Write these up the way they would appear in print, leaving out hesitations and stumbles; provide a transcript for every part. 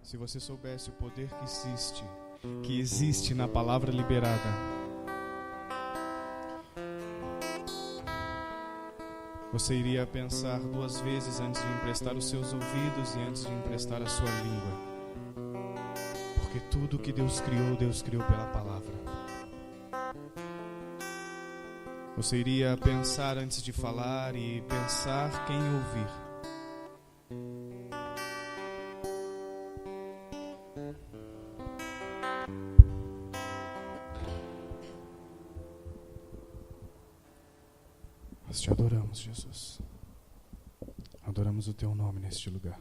Se você soubesse o poder que existe na palavra liberada, você iria pensar duas vezes antes de emprestar os seus ouvidos e antes de emprestar a sua língua. Porque tudo que Deus criou pela palavra. Você iria pensar antes de falar e pensar quem ouvir. Nós te adoramos, Jesus. Adoramos o teu nome neste lugar.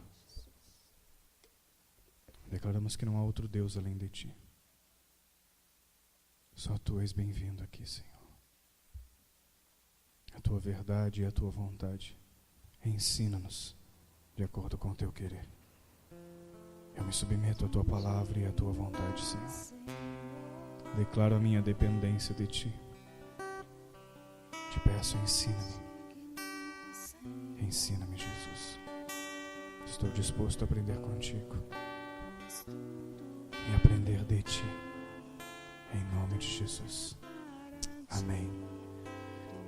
Declaramos que não há outro Deus além de ti. Só tu és bem-vindo aqui, Senhor. A tua verdade e a tua vontade. Ensina-nos de acordo com o teu querer. Eu me submeto à tua palavra e à tua vontade, Senhor. Declaro a minha dependência de ti. Te peço, ensina-me. Ensina-me, Jesus. Estou disposto a aprender contigo e aprender de ti. Em nome de Jesus. Amém.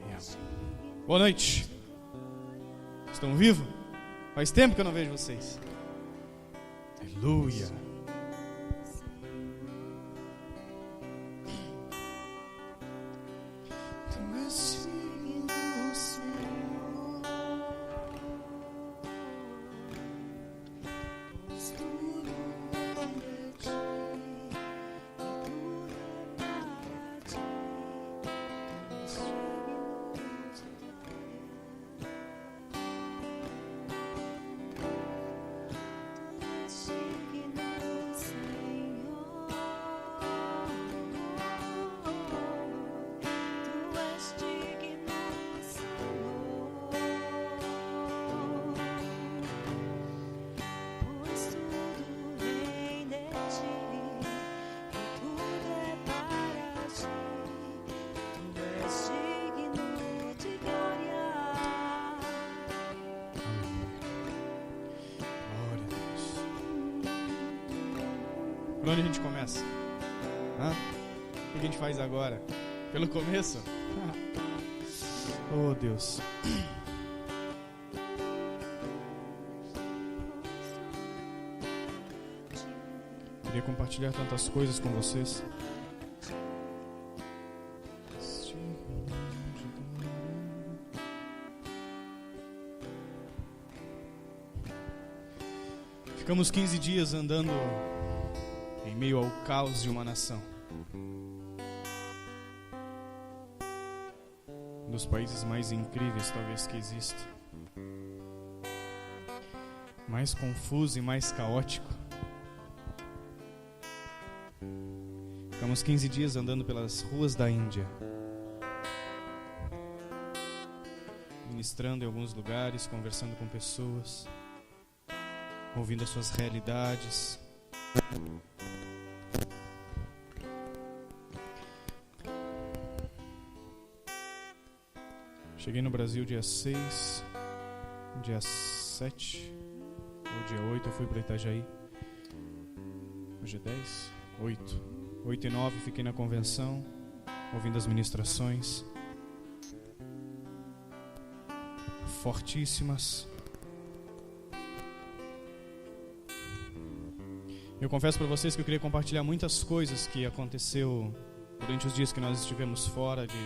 E amém. Boa noite. Estão vivos? Faz tempo que eu não vejo vocês. Aleluia. Por onde a gente começa? O que a gente faz agora? Pelo começo? Oh, Deus. Queria compartilhar tantas coisas com vocês. Ficamos 15 dias andando em meio ao caos de uma nação. Um dos países mais incríveis talvez que exista. Mais confuso e mais caótico. Ficamos 15 dias andando pelas ruas da Índia. Ministrando em alguns lugares, conversando com pessoas, ouvindo as suas realidades. Cheguei no Brasil dia 6, dia 7, ou dia 8 eu fui para Itajaí. Hoje é 10? 8. 8 e 9 fiquei na convenção, ouvindo as ministrações. Fortíssimas. Eu confesso para vocês que eu queria compartilhar muitas coisas que aconteceu durante os dias que nós estivemos fora, de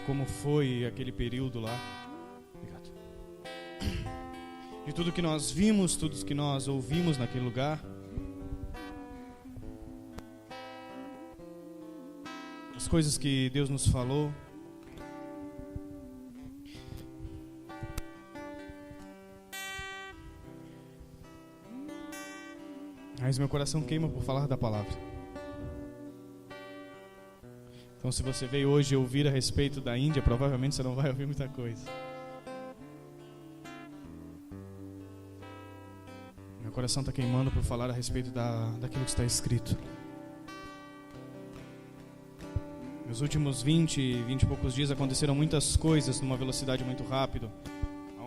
como foi aquele período lá. Obrigado. De tudo que nós vimos, tudo que nós ouvimos naquele lugar. As coisas que Deus nos falou. Mas meu coração queima por falar da palavra. Então, se você veio hoje ouvir a respeito da Índia, provavelmente você não vai ouvir muita coisa. Meu coração está queimando por falar a respeito daquilo que está escrito. Nos últimos 20 e poucos dias aconteceram muitas coisas numa velocidade muito rápida,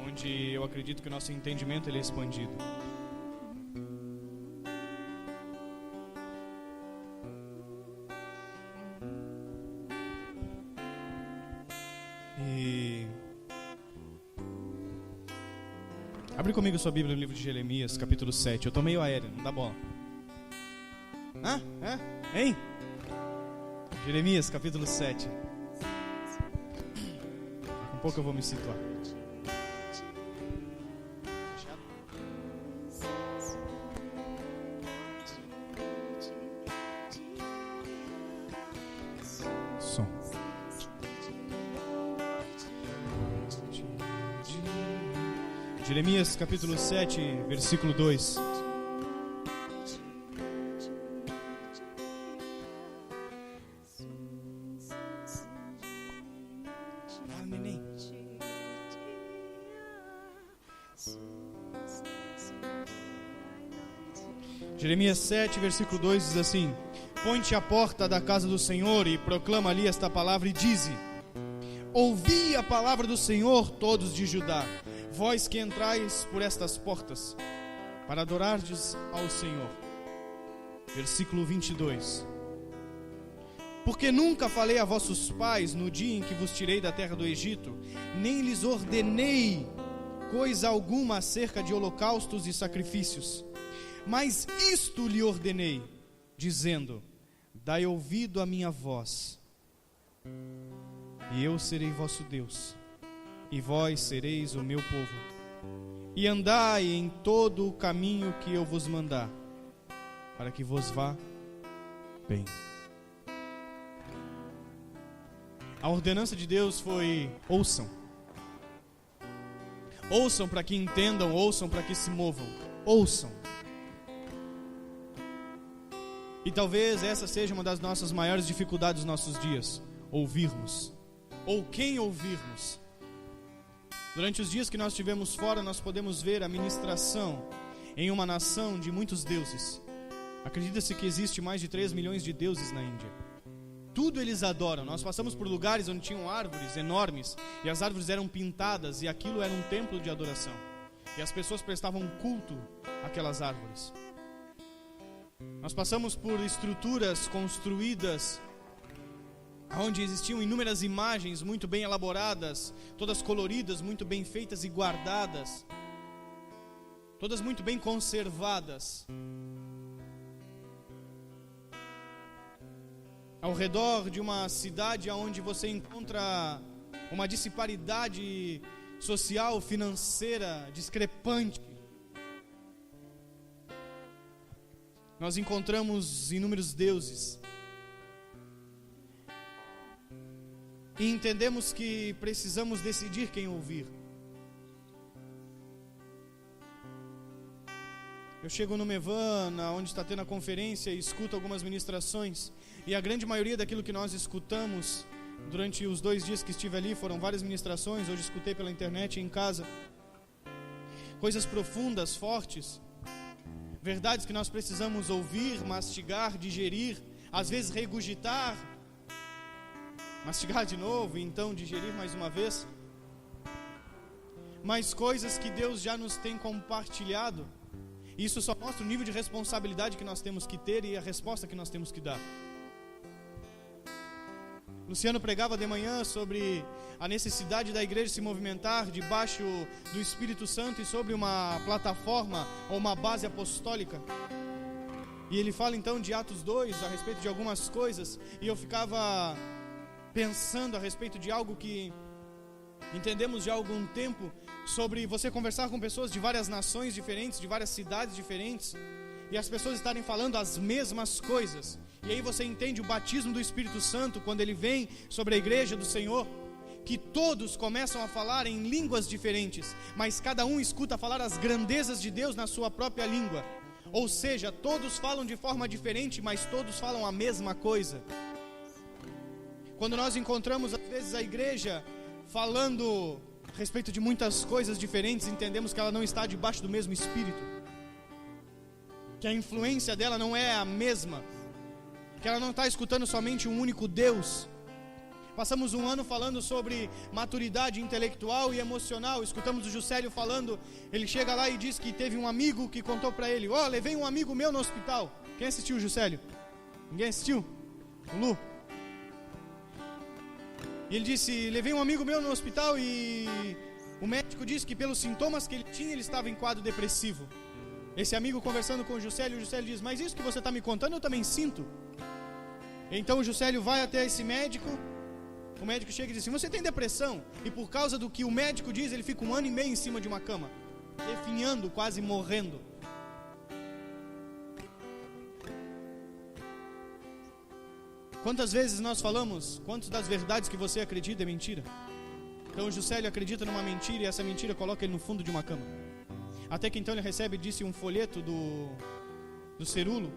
onde eu acredito que o nosso entendimento ele é expandido. Abre comigo sua Bíblia no livro de Jeremias, capítulo 7. Eu tô meio aéreo, não dá bola. Hein? Jeremias, capítulo 7. Daqui a pouco eu vou me situar. Som. Jeremias capítulo 7, versículo 2. Neném. Jeremias 7, versículo 2 diz assim: Põe-te à porta da casa do Senhor e proclama ali esta palavra e dize: Ouvi a palavra do Senhor, todos de Judá, vós que entrais por estas portas, para adorardes ao Senhor. Versículo 22. Porque nunca falei a vossos pais no dia em que vos tirei da terra do Egito, nem lhes ordenei coisa alguma acerca de holocaustos e sacrifícios. Mas isto lhe ordenei, dizendo: Dai ouvido à minha voz, e eu serei vosso Deus, e vós sereis o meu povo. E andai em todo o caminho que eu vos mandar, para que vos vá bem. A ordenança de Deus foi: ouçam. Ouçam para que entendam, ouçam para que se movam. Ouçam. E talvez essa seja uma das nossas maiores dificuldades nos nossos dias: ouvirmos. Ou quem ouvirmos. Durante os dias que nós estivemos fora, nós podemos ver a ministração em uma nação de muitos deuses. Acredita-se que existe mais de 3 milhões de deuses na Índia. Tudo eles adoram. Nós passamos por lugares onde tinham árvores enormes, e as árvores eram pintadas, e aquilo era um templo de adoração. E as pessoas prestavam culto àquelas árvores. Nós passamos por estruturas construídas onde existiam inúmeras imagens muito bem elaboradas, todas coloridas, muito bem feitas e guardadas, todas muito bem conservadas. Ao redor de uma cidade onde você encontra uma disparidade social, financeira, discrepante, nós encontramos inúmeros deuses. E entendemos que precisamos decidir quem ouvir. Eu chego no Mevana, onde está tendo a conferência, e escuto algumas ministrações. E a grande maioria daquilo que nós escutamos durante os 2 dias que estive ali, foram várias ministrações. Hoje escutei pela internet e em casa. Coisas profundas, fortes. Verdades que nós precisamos ouvir, mastigar, digerir, às vezes regurgitar, mastigar de novo e então digerir mais uma vez. Mas coisas que Deus já nos tem compartilhado. Isso só mostra o nível de responsabilidade que nós temos que ter e a resposta que nós temos que dar. Luciano pregava de manhã sobre a necessidade da igreja se movimentar debaixo do Espírito Santo e sobre uma plataforma ou uma base apostólica. E ele fala então de Atos 2 a respeito de algumas coisas, e eu ficava pensando a respeito de algo que entendemos já há algum tempo, sobre você conversar com pessoas de várias nações diferentes, de várias cidades diferentes, e as pessoas estarem falando as mesmas coisas. E aí você entende o batismo do Espírito Santo quando ele vem sobre a igreja do Senhor, que todos começam a falar em línguas diferentes, mas cada um escuta falar as grandezas de Deus na sua própria língua. Ou seja, todos falam de forma diferente, mas todos falam a mesma coisa. Quando nós encontramos às vezes a igreja falando a respeito de muitas coisas diferentes, entendemos que ela não está debaixo do mesmo Espírito, que a influência dela não é a mesma, que ela não está escutando somente um único Deus. Passamos um ano falando sobre maturidade intelectual e emocional. Escutamos o Juscelio falando, ele chega lá e diz que teve um amigo que contou para ele: levei um amigo meu no hospital. Quem assistiu o Juscelio? Ninguém assistiu? O Lu? E ele disse: levei um amigo meu no hospital e O médico disse que pelos sintomas que ele tinha, ele estava em quadro depressivo. Esse amigo conversando com o Juscelio diz: mas isso que você está me contando eu também sinto. Então o Juscelio vai até esse médico. O médico chega e diz assim: você tem depressão? E por causa do que o médico diz, ele fica 1 ano e meio em cima de uma cama, definhando, quase morrendo. Quantas vezes nós falamos, quantas das verdades que você acredita é mentira? Então o Juscelio acredita numa mentira e essa mentira coloca ele no fundo de uma cama. Até que então ele recebe, disse, um folheto do Cerulo,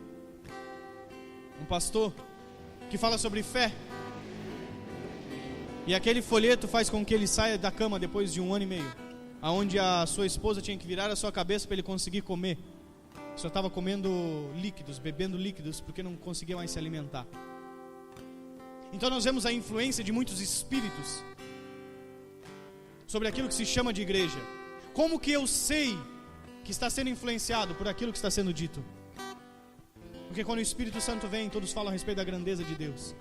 um pastor, que fala sobre fé. E aquele folheto faz com que ele saia da cama depois de 1 ano e meio, aonde a sua esposa tinha que virar a sua cabeça para ele conseguir comer. Só estava comendo líquidos, bebendo líquidos, porque não conseguia mais se alimentar. Então nós vemos a influência de muitos espíritos sobre aquilo que se chama de igreja. Como que eu sei que está sendo influenciado por aquilo que está sendo dito? Porque quando o Espírito Santo vem, todos falam a respeito da grandeza de Deus.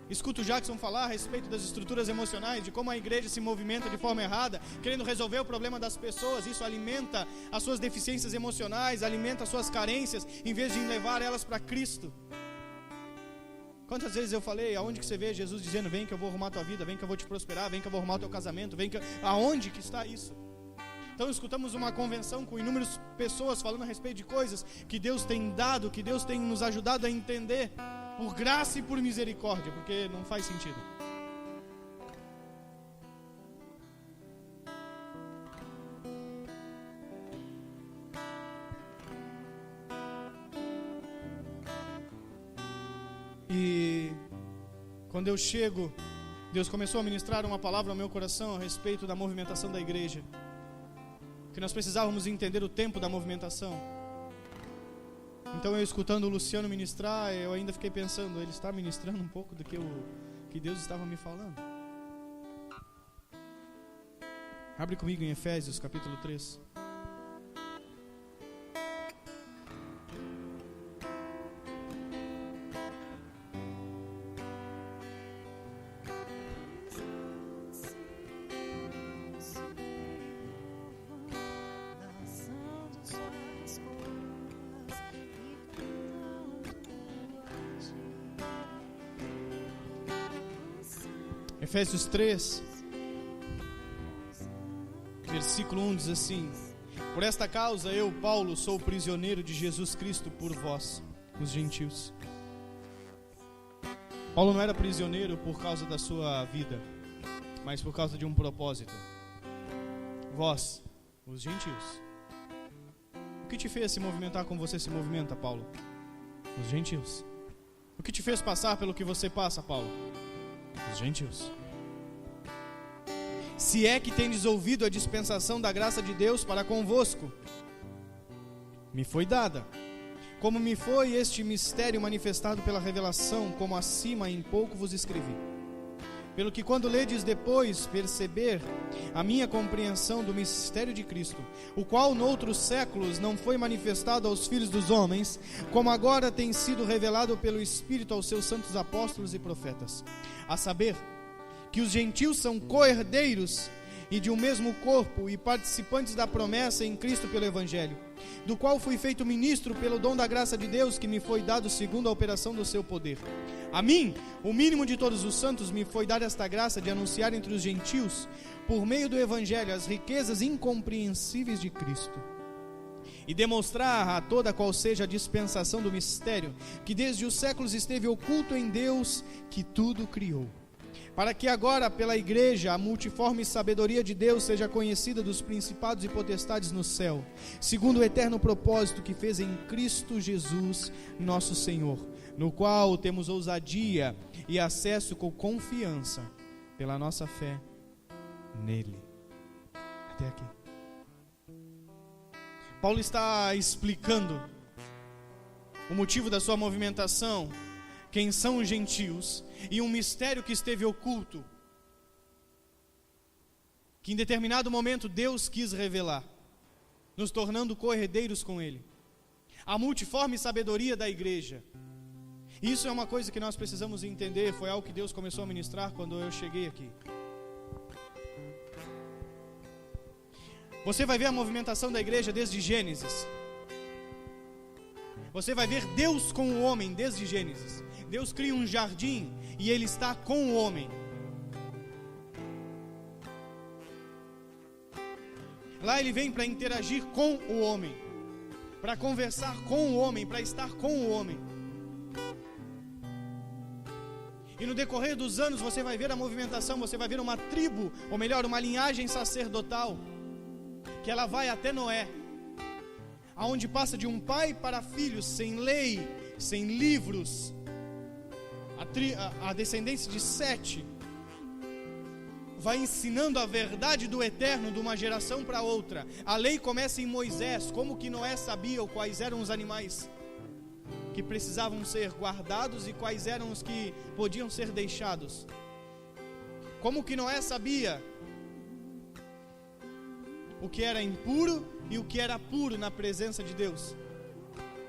Escuto o Jackson falar a respeito das estruturas emocionais, de como a igreja se movimenta de forma errada, querendo resolver o problema das pessoas. Isso alimenta as suas deficiências emocionais, alimenta as suas carências, em vez de levar elas para Cristo. Quantas vezes eu falei, aonde que você vê Jesus dizendo: vem que eu vou arrumar a tua vida, vem que eu vou te prosperar, vem que eu vou arrumar o teu casamento, vem que... Aonde que está isso? Então escutamos uma convenção com inúmeras pessoas falando a respeito de coisas que Deus tem dado, que Deus tem nos ajudado a entender, por graça e por misericórdia, porque não faz sentido. E quando eu chego, Deus começou a ministrar uma palavra ao meu coração a respeito da movimentação da igreja, que nós precisávamos entender o tempo da movimentação. Então eu escutando o Luciano ministrar, eu ainda fiquei pensando, ele está ministrando um pouco do que Deus estava me falando. Abre comigo em Efésios capítulo 3. Efésios 3, versículo 1 diz assim: por esta causa eu, Paulo, sou prisioneiro de Jesus Cristo por vós, os gentios. Paulo não era prisioneiro por causa da sua vida, mas por causa de um propósito. Vós, os gentios. O que te fez se movimentar como você se movimenta, Paulo? Os gentios. O que te fez passar pelo que você passa, Paulo? Os gentios. Se é que tendes ouvido a dispensação da graça de Deus para convosco, me foi dada, como me foi este mistério manifestado pela revelação, como acima em pouco vos escrevi. Pelo que quando ledes depois perceber a minha compreensão do mistério de Cristo, o qual noutros séculos não foi manifestado aos filhos dos homens, como agora tem sido revelado pelo Espírito aos seus santos apóstolos e profetas, a saber, que os gentios são co-herdeiros e de um mesmo corpo e participantes da promessa em Cristo pelo Evangelho, do qual fui feito ministro pelo dom da graça de Deus que me foi dado segundo a operação do seu poder. A mim, o mínimo de todos os santos, me foi dada esta graça de anunciar entre os gentios, por meio do Evangelho, as riquezas incompreensíveis de Cristo, e demonstrar a toda qual seja a dispensação do mistério, que desde os séculos esteve oculto em Deus, que tudo criou, para que agora pela igreja a multiforme sabedoria de Deus seja conhecida dos principados e potestades no céu, segundo o eterno propósito que fez em Cristo Jesus nosso Senhor, no qual temos ousadia e acesso com confiança pela nossa fé nele. Até aqui. Paulo está explicando o motivo da sua movimentação, quem são os gentios, e um mistério que esteve oculto, que em determinado momento Deus quis revelar, nos tornando co-herdeiros com Ele. A multiforme sabedoria da igreja. Isso é uma coisa que nós precisamos entender, foi algo que Deus começou a ministrar quando eu cheguei aqui. Você vai ver a movimentação da igreja desde Gênesis. Você vai ver Deus com o homem desde Gênesis. Deus cria um jardim e Ele está com o homem. Lá Ele vem para interagir com o homem, para conversar com o homem, para estar com o homem. E no decorrer dos anos você vai ver a movimentação, você vai ver uma tribo, ou melhor, uma linhagem sacerdotal, que ela vai até Noé, aonde passa de um pai para filhos, sem lei, sem livros, a descendência de Sete vai ensinando a verdade do eterno de uma geração para outra. A lei começa em Moisés, como que Noé sabia quais eram os animais que precisavam ser guardados e quais eram os que podiam ser deixados. Como que Noé sabia o que era impuro e o que era puro na presença de Deus.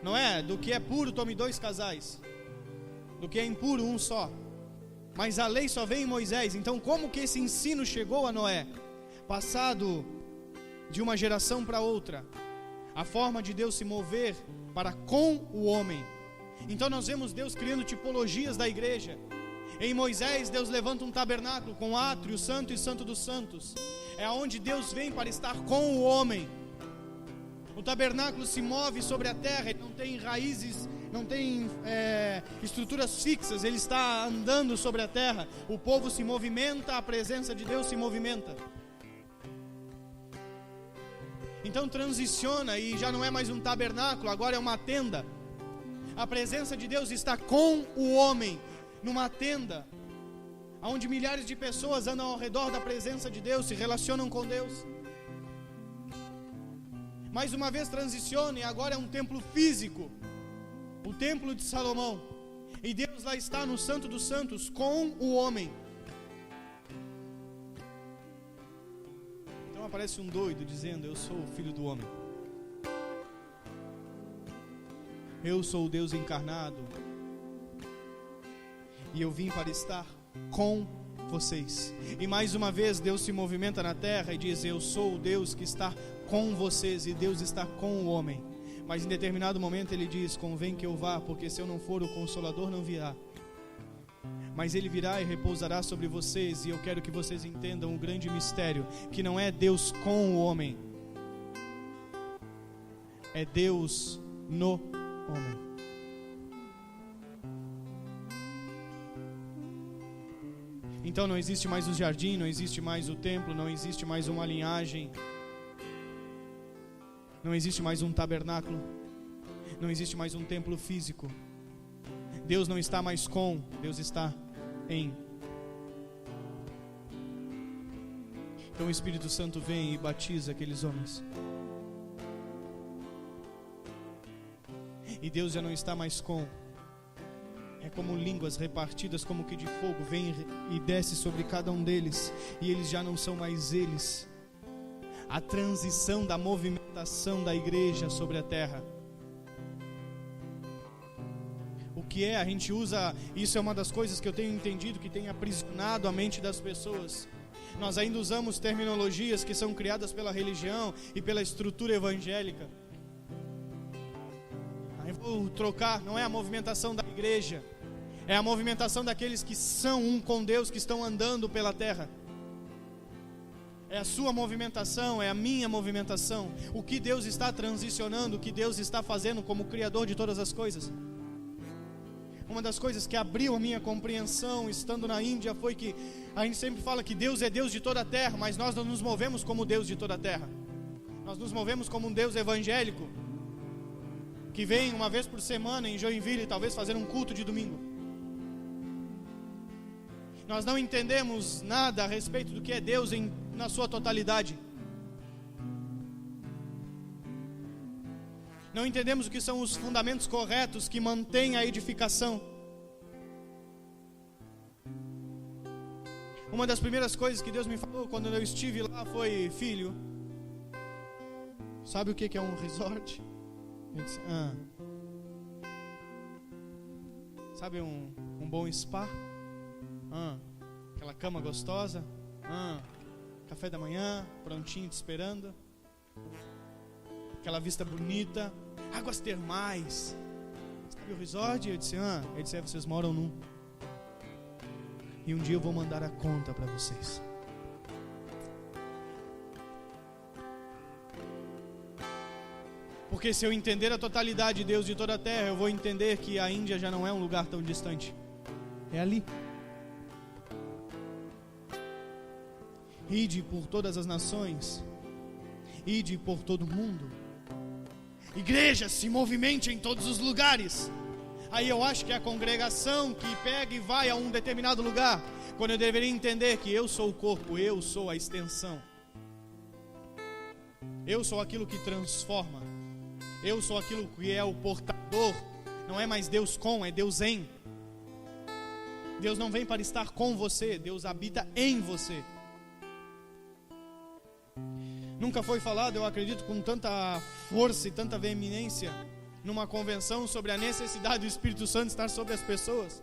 Não é? Do que é puro, tome 2 casais. Do que é impuro, um só. Mas a lei só vem em Moisés. Então como que esse ensino chegou a Noé? Passado de uma geração para outra, a forma de Deus se mover para com o homem. Então nós vemos Deus criando tipologias da igreja. Em Moisés, Deus levanta um tabernáculo com átrio, santo e santo dos santos. É onde Deus vem para estar com o homem. O tabernáculo se move sobre a terra, ele não tem raízes, não tem estruturas fixas, ele está andando sobre a terra. O povo se movimenta, a presença de Deus se movimenta. Então transiciona e já não é mais um tabernáculo, agora é uma tenda. A presença de Deus está com o homem, numa tenda, onde milhares de pessoas andam ao redor da presença de Deus, se relacionam com Deus. Mais uma vez transiciona e agora é um templo físico, o templo de Salomão. E Deus lá está no Santo dos Santos com o homem. Então aparece um doido dizendo: eu sou o filho do homem. Eu sou o Deus encarnado. E eu vim para estar com vocês. E mais uma vez Deus se movimenta na terra e diz: eu sou o Deus que está com vocês. E Deus está com o homem. Mas em determinado momento ele diz: convém que eu vá, porque se eu não for, o Consolador não virá. Mas ele virá e repousará sobre vocês. E eu quero que vocês entendam o grande mistério, que não é Deus com o homem, é Deus no homem. Então não existe mais o jardim, não existe mais o templo, não existe mais uma linhagem, não existe mais um tabernáculo, não existe mais um templo físico. Deus não está mais com, Deus está em. Então o Espírito Santo vem e batiza aqueles homens. E Deus já não está mais com. É como línguas repartidas como que de fogo, vem e desce sobre cada um deles, e eles já não são mais eles. A transição da movimentação da igreja sobre a terra. O que é? A gente usa, isso é uma das coisas que eu tenho entendido que tem aprisionado a mente das pessoas. Nós ainda usamos terminologias que são criadas pela religião e pela estrutura evangélica. Aí vou trocar, não é a movimentação da igreja, é a movimentação daqueles que são um com Deus, que estão andando pela terra. É a sua movimentação, é a minha movimentação. O que Deus está transicionando, o que Deus está fazendo como Criador de todas as coisas. Uma das coisas que abriu a minha compreensão estando na Índia foi que a gente sempre fala que Deus é Deus de toda a terra, mas nós não nos movemos como Deus de toda a terra. Nós nos movemos como um Deus evangélico, que vem uma vez por semana em Joinville, talvez fazer um culto de domingo. Nós não entendemos nada a respeito do que é Deus na sua totalidade. Não entendemos o que são os fundamentos corretos que mantêm a edificação. Uma das primeiras coisas que Deus me falou quando eu estive lá foi: filho, sabe o que é um resort? Eu disse: sabe um bom spa? Aquela cama gostosa? Café da manhã, prontinho te esperando. Aquela vista bonita, águas termais. Sabe o resort? Eu disse, vocês moram num. E um dia eu vou mandar a conta para vocês. Porque se eu entender a totalidade de Deus de toda a terra, eu vou entender que a Índia já não é um lugar tão distante. É ali. Ide por todas as nações. Ide por todo o mundo. Igreja, se movimente em todos os lugares. Aí eu acho que é a congregação que pega e vai a um determinado lugar, quando eu deveria entender que eu sou o corpo, eu sou a extensão. Eu sou aquilo que transforma. Eu sou aquilo que é o portador. Não é mais Deus com, é Deus em. Deus não vem para estar com você, Deus habita em você. Nunca foi falado, eu acredito, com tanta força e tanta veemência numa convenção sobre a necessidade do Espírito Santo estar sobre as pessoas.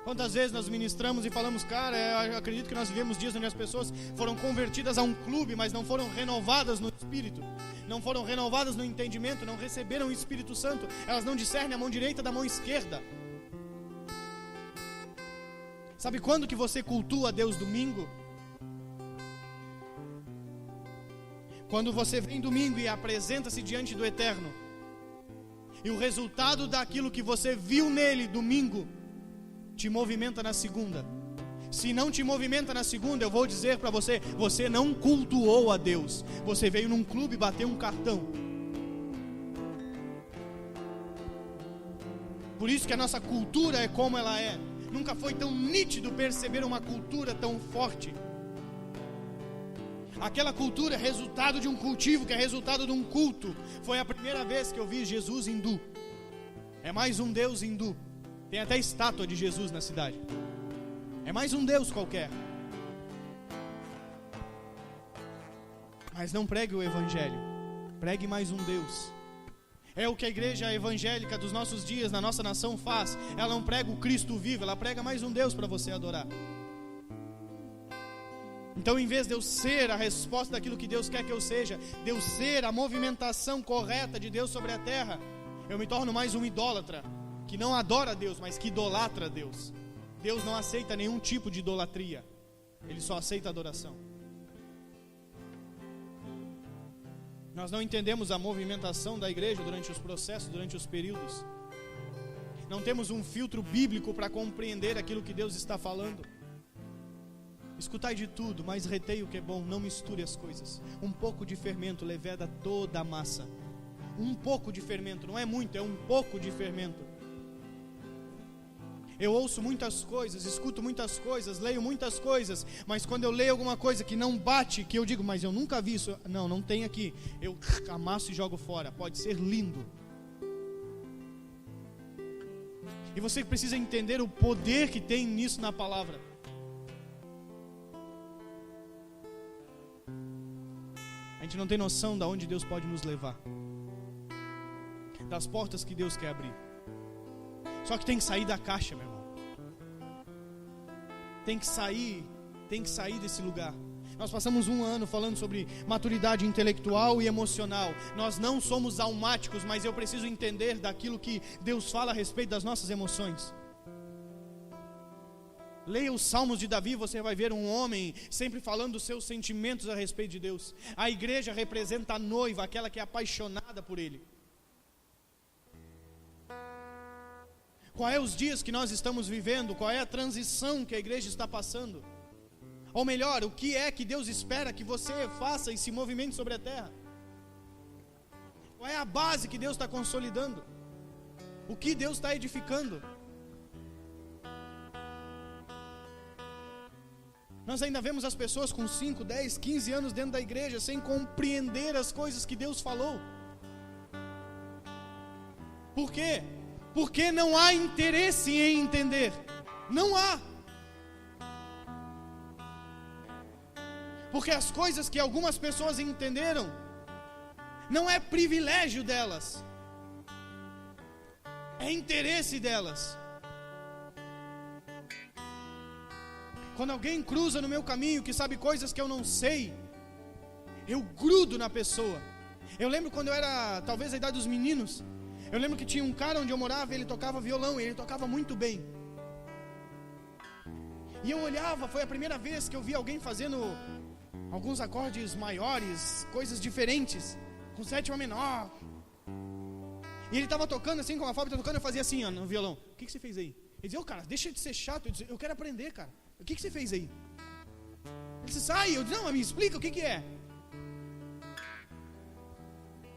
Quantas vezes nós ministramos e falamos, cara, eu acredito que nós vivemos dias onde as pessoas foram convertidas a um clube, mas não foram renovadas no Espírito, não foram renovadas no entendimento, não receberam o Espírito Santo, elas não discernem a mão direita da mão esquerda. Sabe quando que você cultua a Deus? Domingo? Quando você vem domingo e apresenta-se diante do Eterno, e o resultado daquilo que você viu nele domingo te movimenta na segunda. Se não te movimenta na segunda, eu vou dizer para você, você não cultuou a Deus. Você veio num clube bater um cartão. Por isso que a nossa cultura é como ela é. Nunca foi tão nítido perceber uma cultura tão forte. Aquela cultura é resultado de um cultivo, que é resultado de um culto. Foi a primeira vez que eu vi Jesus hindu. É mais um Deus hindu. Tem até estátua de Jesus na cidade. É mais um Deus qualquer. Mas não pregue o Evangelho. Pregue mais um Deus. É o que a igreja evangélica dos nossos dias, na nossa nação, faz. Ela não prega o Cristo vivo, ela prega mais um Deus para você adorar. Então, em vez de eu ser a resposta daquilo que Deus quer que eu seja, de eu ser a movimentação correta de Deus sobre a terra, eu me torno mais um idólatra, que não adora a Deus, mas que idolatra a Deus. Deus não aceita nenhum tipo de idolatria, Ele só aceita adoração. Nós não entendemos a movimentação da igreja durante os processos, durante os períodos. Não temos um filtro bíblico para compreender aquilo que Deus está falando. Escutai de tudo, mas retei o que é bom, não misture as coisas. Um pouco de fermento leveda toda a massa. Um pouco de fermento, não é muito, é um pouco de fermento. Eu ouço muitas coisas, escuto muitas coisas, leio muitas coisas, mas quando eu leio alguma coisa que não bate, que eu digo, mas eu nunca vi isso, não tem aqui, eu amasso e jogo fora. Pode ser lindo. E você precisa entender o poder que tem nisso na palavra. A gente não tem noção de onde Deus pode nos levar, das portas que Deus quer abrir. Só que tem que sair da caixa, meu irmão. Tem que sair desse lugar. Nós passamos um ano falando sobre maturidade intelectual e emocional. Nós não somos almáticos, mas eu preciso entender daquilo que Deus fala a respeito das nossas emoções. Leia os Salmos de Davi, você vai ver um homem sempre falando dos seus sentimentos a respeito de Deus. A igreja representa a noiva, aquela que é apaixonada por Ele. Qual é os dias que nós estamos vivendo? Qual é a transição que a igreja está passando? Ou melhor, o que é que Deus espera que você faça e se movimente sobre a terra? Qual é a base que Deus está consolidando? O que Deus está edificando? Nós ainda vemos as pessoas com 5, 10, 15 anos dentro da igreja sem compreender as coisas que Deus falou. Por quê? Porque não há interesse em entender. Não há. Porque as coisas que algumas pessoas entenderam não é privilégio delas, é interesse delas. Quando alguém cruza no meu caminho que sabe coisas que eu não sei, eu grudo na pessoa. Eu lembro quando eu era, talvez a idade dos meninos, eu lembro que tinha um cara onde eu morava, ele tocava violão, e ele tocava muito bem. E eu olhava, foi a primeira vez que eu vi alguém fazendo alguns acordes maiores, coisas diferentes, com sétima menor. E ele estava tocando assim, como a Fábio está tocando, eu fazia assim, ó, no violão. O que você fez aí? Ele dizia, cara, deixa de ser chato. Eu dizia, eu quero aprender, cara. O que você fez aí? Ele disse, sai. Eu disse, não, mas me explica o que é.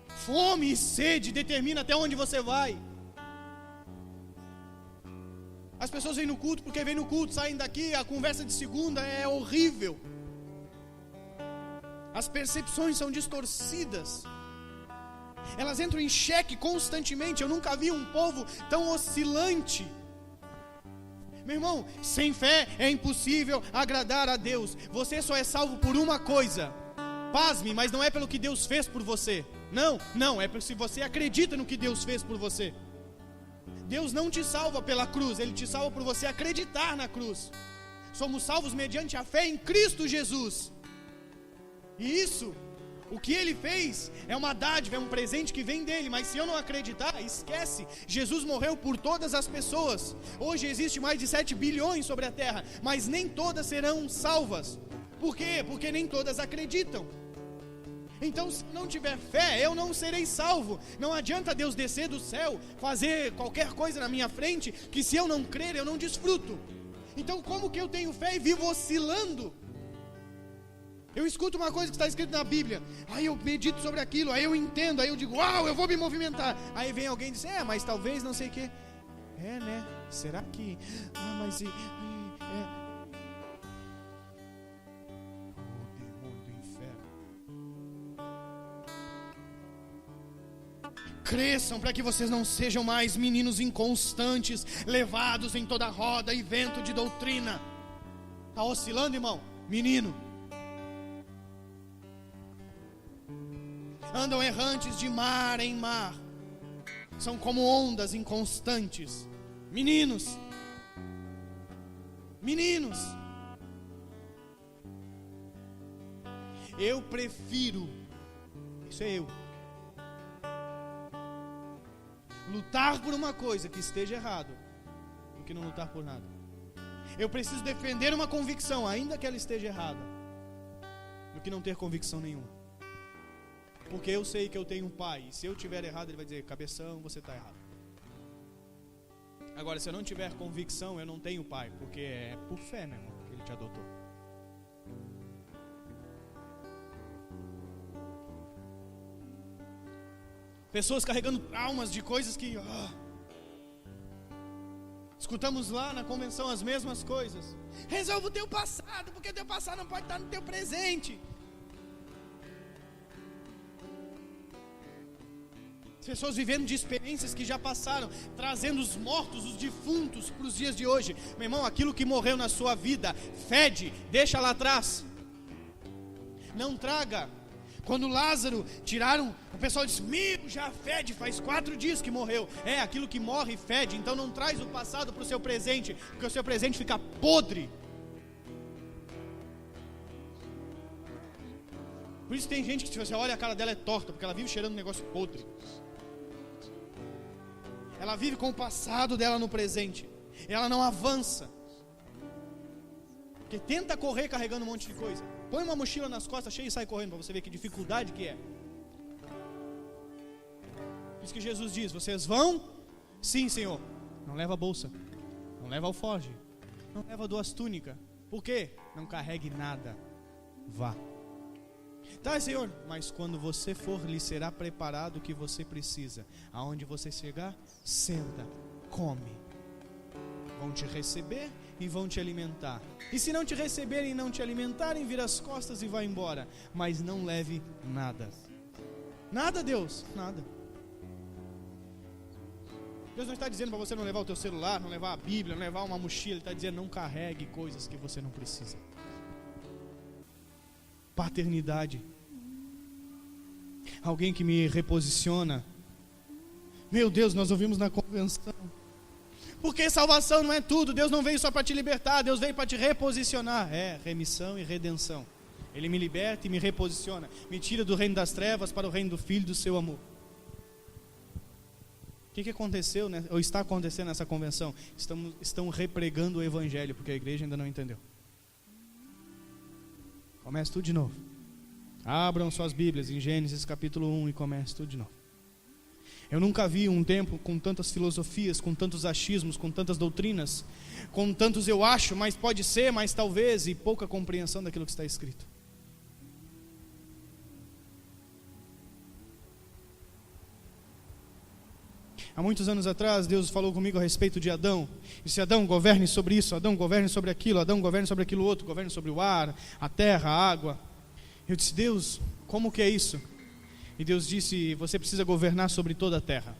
Fome e sede determina até onde você vai. As pessoas vêm no culto porque vêm no culto, saem daqui, a conversa de segunda é horrível. As percepções são distorcidas. Elas entram em xeque constantemente. Eu nunca vi um povo tão oscilante. Meu irmão, sem fé é impossível agradar a Deus. Você só é salvo por uma coisa. Pasme, mas não é pelo que Deus fez por você. Não, é se você acredita no que Deus fez por você. Deus não te salva pela cruz, Ele te salva por você acreditar na cruz. Somos salvos mediante a fé em Cristo Jesus. E isso, o que Ele fez, é uma dádiva, é um presente que vem dEle. Mas se eu não acreditar, esquece. Jesus morreu por todas as pessoas. Hoje existe mais de 7 bilhões sobre a terra, mas nem todas serão salvas. Por quê? Porque nem todas acreditam. Então, se não tiver fé, eu não serei salvo. Não adianta Deus descer do céu, fazer qualquer coisa na minha frente, que se eu não crer, eu não desfruto. Então, como que eu tenho fé e vivo oscilando? Eu escuto uma coisa que está escrito na Bíblia, aí eu medito sobre aquilo, aí eu entendo, aí eu digo, uau, eu vou me movimentar. Aí vem alguém e diz, mas talvez não sei o que. Né? Será que... mas... Cresçam para que vocês não sejam mais meninos inconstantes, levados em toda roda e vento de doutrina. Está oscilando, irmão? Menino. Andam errantes de mar em mar. São como ondas inconstantes. Meninos. Eu prefiro, isso é eu, lutar por uma coisa que esteja errado do que não lutar por nada. Eu preciso defender uma convicção, ainda que ela esteja errada, do que não ter convicção nenhuma. Porque eu sei que eu tenho um pai, e se eu tiver errado, ele vai dizer, cabeção, você está errado. Agora, se eu não tiver convicção, eu não tenho pai, porque é por fé, meu irmão, que ele te adotou. Pessoas carregando traumas de coisas que... Escutamos lá na convenção as mesmas coisas. Resolva o teu passado, porque o teu passado não pode estar no teu presente. As pessoas vivendo de experiências que já passaram, trazendo os mortos, os defuntos para os dias de hoje. Meu irmão, aquilo que morreu na sua vida, fede, deixa lá atrás. Não traga. Quando Lázaro tiraram, o pessoal disse, já fede, faz 4 dias que morreu. Aquilo que morre fede, então não traz o passado para o seu presente, porque o seu presente fica podre. Por isso tem gente que, se você olha, a cara dela é torta, porque ela vive cheirando um negócio podre. Ela vive com o passado dela no presente, ela não avança, porque tenta correr carregando um monte de coisa. Põe uma mochila nas costas cheia e sai correndo, para você ver que dificuldade que é. Isso que Jesus diz, vocês vão? Sim, Senhor. Não leva a bolsa, não leva alforje, não leva 2 túnicas. Por quê? Não carregue nada. Vá. Tá, Senhor, mas quando você for, lhe será preparado o que você precisa. Aonde você chegar, senta, come. Vão te receber e vão te alimentar. E se não te receberem e não te alimentarem, vira as costas e vai embora. Mas não leve nada. Nada, Deus, nada. Deus não está dizendo para você não levar o teu celular, não levar a Bíblia, não levar uma mochila. Ele está dizendo, não carregue coisas que você não precisa. Paternidade. Alguém que me reposiciona. Meu Deus, nós ouvimos na convenção. Porque salvação não é tudo. Deus não veio só para te libertar, Deus veio para te reposicionar. Remissão e redenção. Ele me liberta e me reposiciona, me tira do reino das trevas para o reino do Filho do seu amor. O que aconteceu, né, ou está acontecendo nessa convenção? Estão repregando o Evangelho, porque a igreja ainda não entendeu. Comece tudo de novo. Abram suas Bíblias em Gênesis capítulo 1 e comece tudo de novo. Eu nunca vi um tempo com tantas filosofias, com tantos achismos, com tantas doutrinas, com tantos eu acho, mas pode ser, mas talvez, e pouca compreensão daquilo que está escrito. Há muitos anos atrás, Deus falou comigo a respeito de Adão. Disse: Adão, governe sobre isso, Adão, governe sobre aquilo, Adão, governe sobre aquilo outro, governe sobre o ar, a terra, a água. Eu disse: Deus, como que é isso? E Deus disse: você precisa governar sobre toda a terra.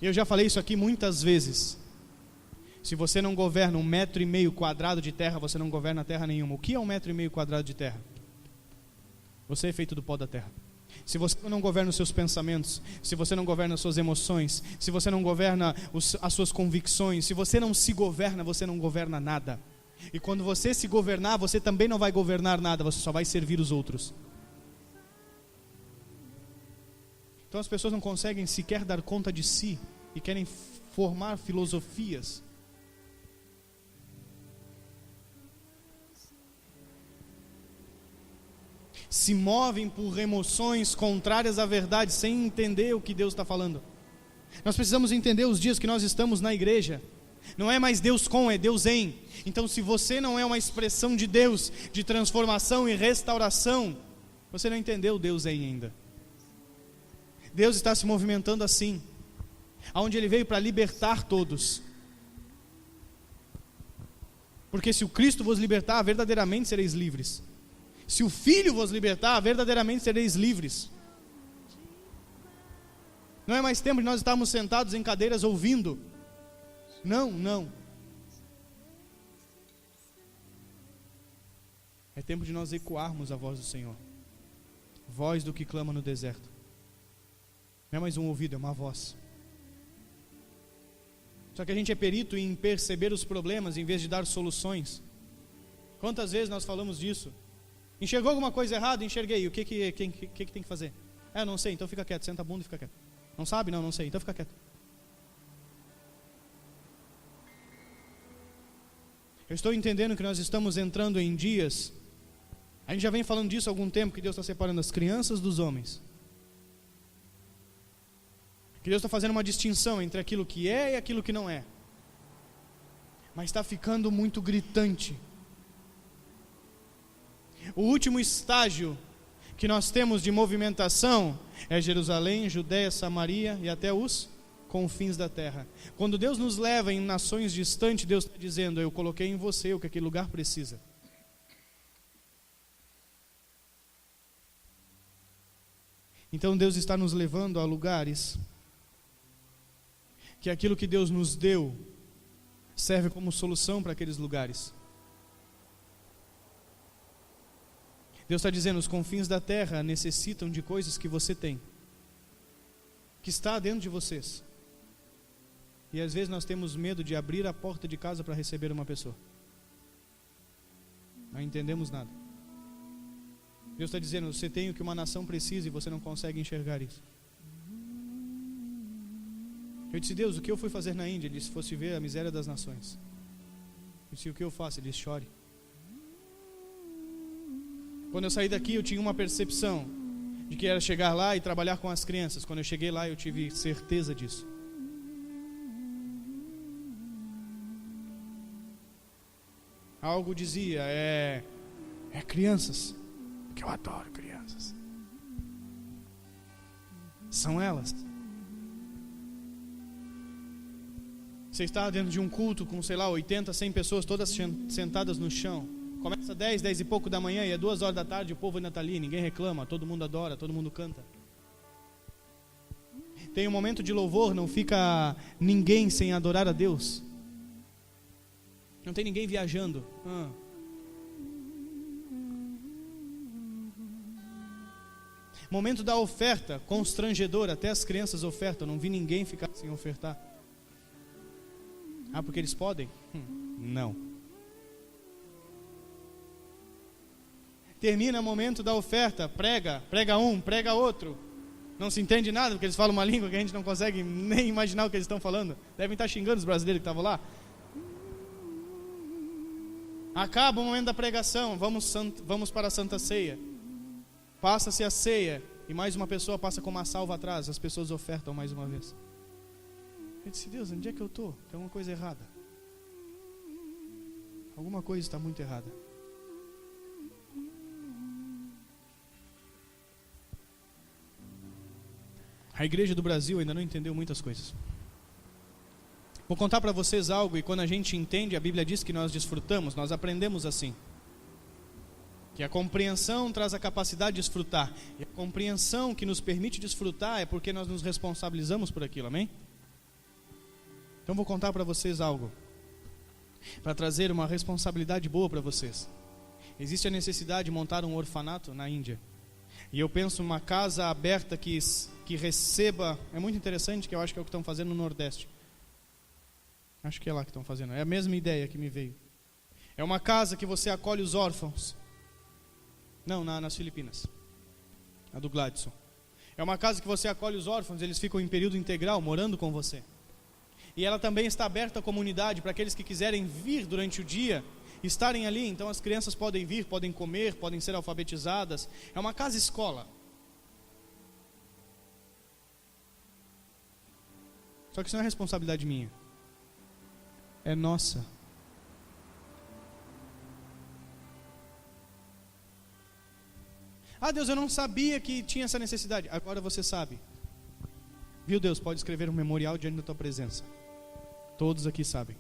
E eu já falei isso aqui muitas vezes. Se você não governa 1,5 metro quadrado de terra, você não governa terra nenhuma. O que é 1,5 metro quadrado de terra? Você é feito do pó da terra. Se você não governa os seus pensamentos, se você não governa as suas emoções, se você não governa as suas convicções, se você não se governa, você não governa nada. E quando você se governar, você também não vai governar nada, você só vai servir os outros. Então as pessoas não conseguem sequer dar conta de si e querem formar filosofias. Se movem por emoções contrárias à verdade, sem entender o que Deus está falando. Nós precisamos entender os dias que nós estamos na igreja. Não é mais Deus com, é Deus em. Então, se você não é uma expressão de Deus, de transformação e restauração, você não entendeu Deus em ainda. Deus está se movimentando assim, aonde Ele veio para libertar todos. Porque se o Cristo vos libertar, verdadeiramente sereis livres. Se o Filho vos libertar, verdadeiramente sereis livres. Não é mais tempo de nós estarmos sentados em cadeiras ouvindo. Não. É tempo de nós ecoarmos a voz do Senhor. Voz do que clama no deserto. Não é mais um ouvido, é uma voz. Só que a gente é perito em perceber os problemas em vez de dar soluções. Quantas vezes nós falamos disso? Enxergou alguma coisa errada? Enxerguei. O que tem que fazer? Eu não sei, então fica quieto. Senta a bunda e fica quieto. Não sabe? Não sei, então fica quieto. Eu estou entendendo que nós estamos entrando em dias. A gente já vem falando disso há algum tempo, que Deus está separando as crianças dos homens. Que Deus está fazendo uma distinção entre aquilo que é e aquilo que não é. Mas está ficando muito gritante. O último estágio que nós temos de movimentação é Jerusalém, Judéia, Samaria e até os confins da terra. Quando Deus nos leva em nações distantes, Deus está dizendo: eu coloquei em você o que aquele lugar precisa. Então Deus está nos levando a lugares que aquilo que Deus nos deu serve como solução para aqueles lugares. Deus está dizendo: os confins da terra necessitam de coisas que você tem, que está dentro de vocês. E às vezes nós temos medo de abrir a porta de casa para receber uma pessoa. Não entendemos nada. Deus está dizendo: você tem o que uma nação precisa e você não consegue enxergar isso. Eu disse: Deus, o que eu fui fazer na Índia? Ele disse: fosse ver a miséria das nações. Eu disse: o que eu faço? Ele disse: chore. Quando eu saí daqui, eu tinha uma percepção de que era chegar lá e trabalhar com as crianças. Quando eu cheguei lá, eu tive certeza disso. Algo dizia: é crianças, porque eu adoro crianças. São elas. Você está dentro de um culto com, 80, 100 pessoas, todas sentadas no chão. Começa 10 e pouco da manhã e é 2 horas da tarde, o povo ainda está ali, ninguém reclama, todo mundo adora, todo mundo canta. Tem um momento de louvor, não fica ninguém sem adorar a Deus. Não tem ninguém viajando. Momento da oferta, constrangedor, até as crianças ofertam, não vi ninguém ficar sem ofertar. Porque eles podem? Não. termina o momento da oferta, prega um, prega outro. Não se entende nada, porque eles falam uma língua que a gente não consegue nem imaginar o que eles estão falando. Devem estar xingando os brasileiros que estavam lá. Acaba o momento da pregação, vamos para a Santa Ceia. Passa-se a ceia, e mais uma pessoa passa com uma salva atrás, as pessoas ofertam mais uma vez. Eu disse, Deus, onde é que eu estou? Tem alguma coisa errada. Alguma coisa está muito errada. A igreja do Brasil ainda não entendeu muitas coisas. Vou contar para vocês algo, e quando a gente entende, a Bíblia diz que nós desfrutamos, nós aprendemos assim. Que a compreensão traz a capacidade de desfrutar. E a compreensão que nos permite desfrutar é porque nós nos responsabilizamos por aquilo, amém? Então vou contar para vocês algo, para trazer uma responsabilidade boa para vocês. Existe a necessidade de montar um orfanato na Índia. E eu penso uma casa aberta que receba, é muito interessante, que eu acho que é o que estão fazendo no Nordeste. Acho que é lá que estão fazendo, é a mesma ideia que me veio. É uma casa que você acolhe os órfãos. Não, nas Filipinas, a do Gladson. É uma casa que você acolhe os órfãos, eles ficam em período integral, morando com você. E ela também está aberta à comunidade, para aqueles que quiserem vir durante o dia, estarem ali. Então as crianças podem vir, podem comer, podem ser alfabetizadas. É uma casa-escola. Só que isso não é responsabilidade minha, é nossa. Ah, Deus, eu não sabia que tinha essa necessidade. Agora você sabe. Viu, Deus? Pode escrever um memorial diante da tua presença. Todos aqui sabem.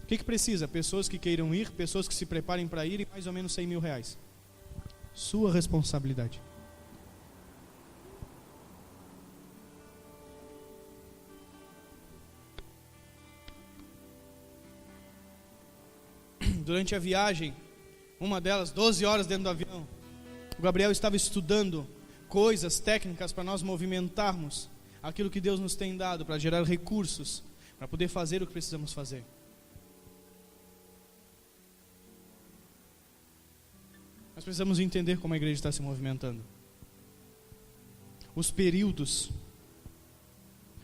O que precisa? Pessoas que queiram ir, pessoas que se preparem para ir, e mais ou menos 100 mil reais. Sua responsabilidade. Durante a viagem, uma delas, 12 horas dentro do avião, o Gabriel estava estudando coisas técnicas para nós movimentarmos aquilo que Deus nos tem dado, para gerar recursos, para poder fazer o que precisamos fazer. Nós precisamos entender como a igreja está se movimentando. Os períodos,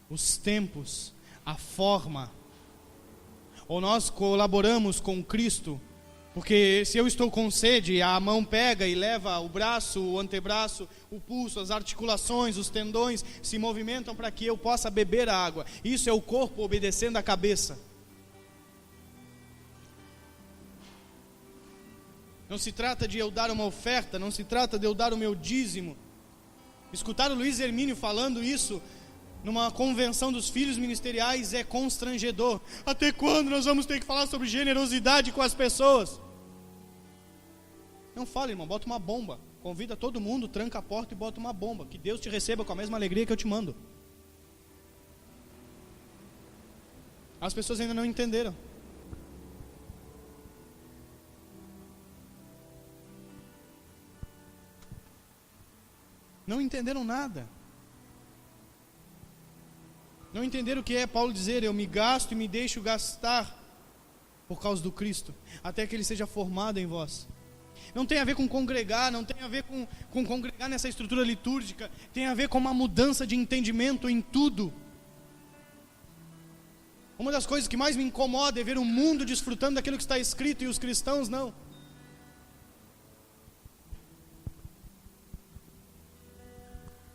os tempos, a forma. Ou nós colaboramos com Cristo, porque se eu estou com sede, a mão pega e leva o braço, o antebraço, o pulso, as articulações, os tendões se movimentam para que eu possa beber a água. Isso é o corpo obedecendo à cabeça. Não se trata de eu dar uma oferta, não se trata de eu dar o meu dízimo. Escutar o Luiz Hermínio falando isso numa convenção dos filhos ministeriais é constrangedor. Até quando nós vamos ter que falar sobre generosidade com as pessoas? Não fala, irmão, bota uma bomba. Convida todo mundo, tranca a porta e bota uma bomba. Que Deus te receba com a mesma alegria que eu te mando. As pessoas ainda não entenderam. Não entenderam nada. Não entenderam o que é Paulo dizer, eu me gasto e me deixo gastar por causa do Cristo, até que Ele seja formado em vós. Não tem a ver com congregar, não tem a ver com congregar nessa estrutura litúrgica, tem a ver com uma mudança de entendimento em tudo. Uma das coisas que mais me incomoda é ver o mundo desfrutando daquilo que está escrito e os cristãos não.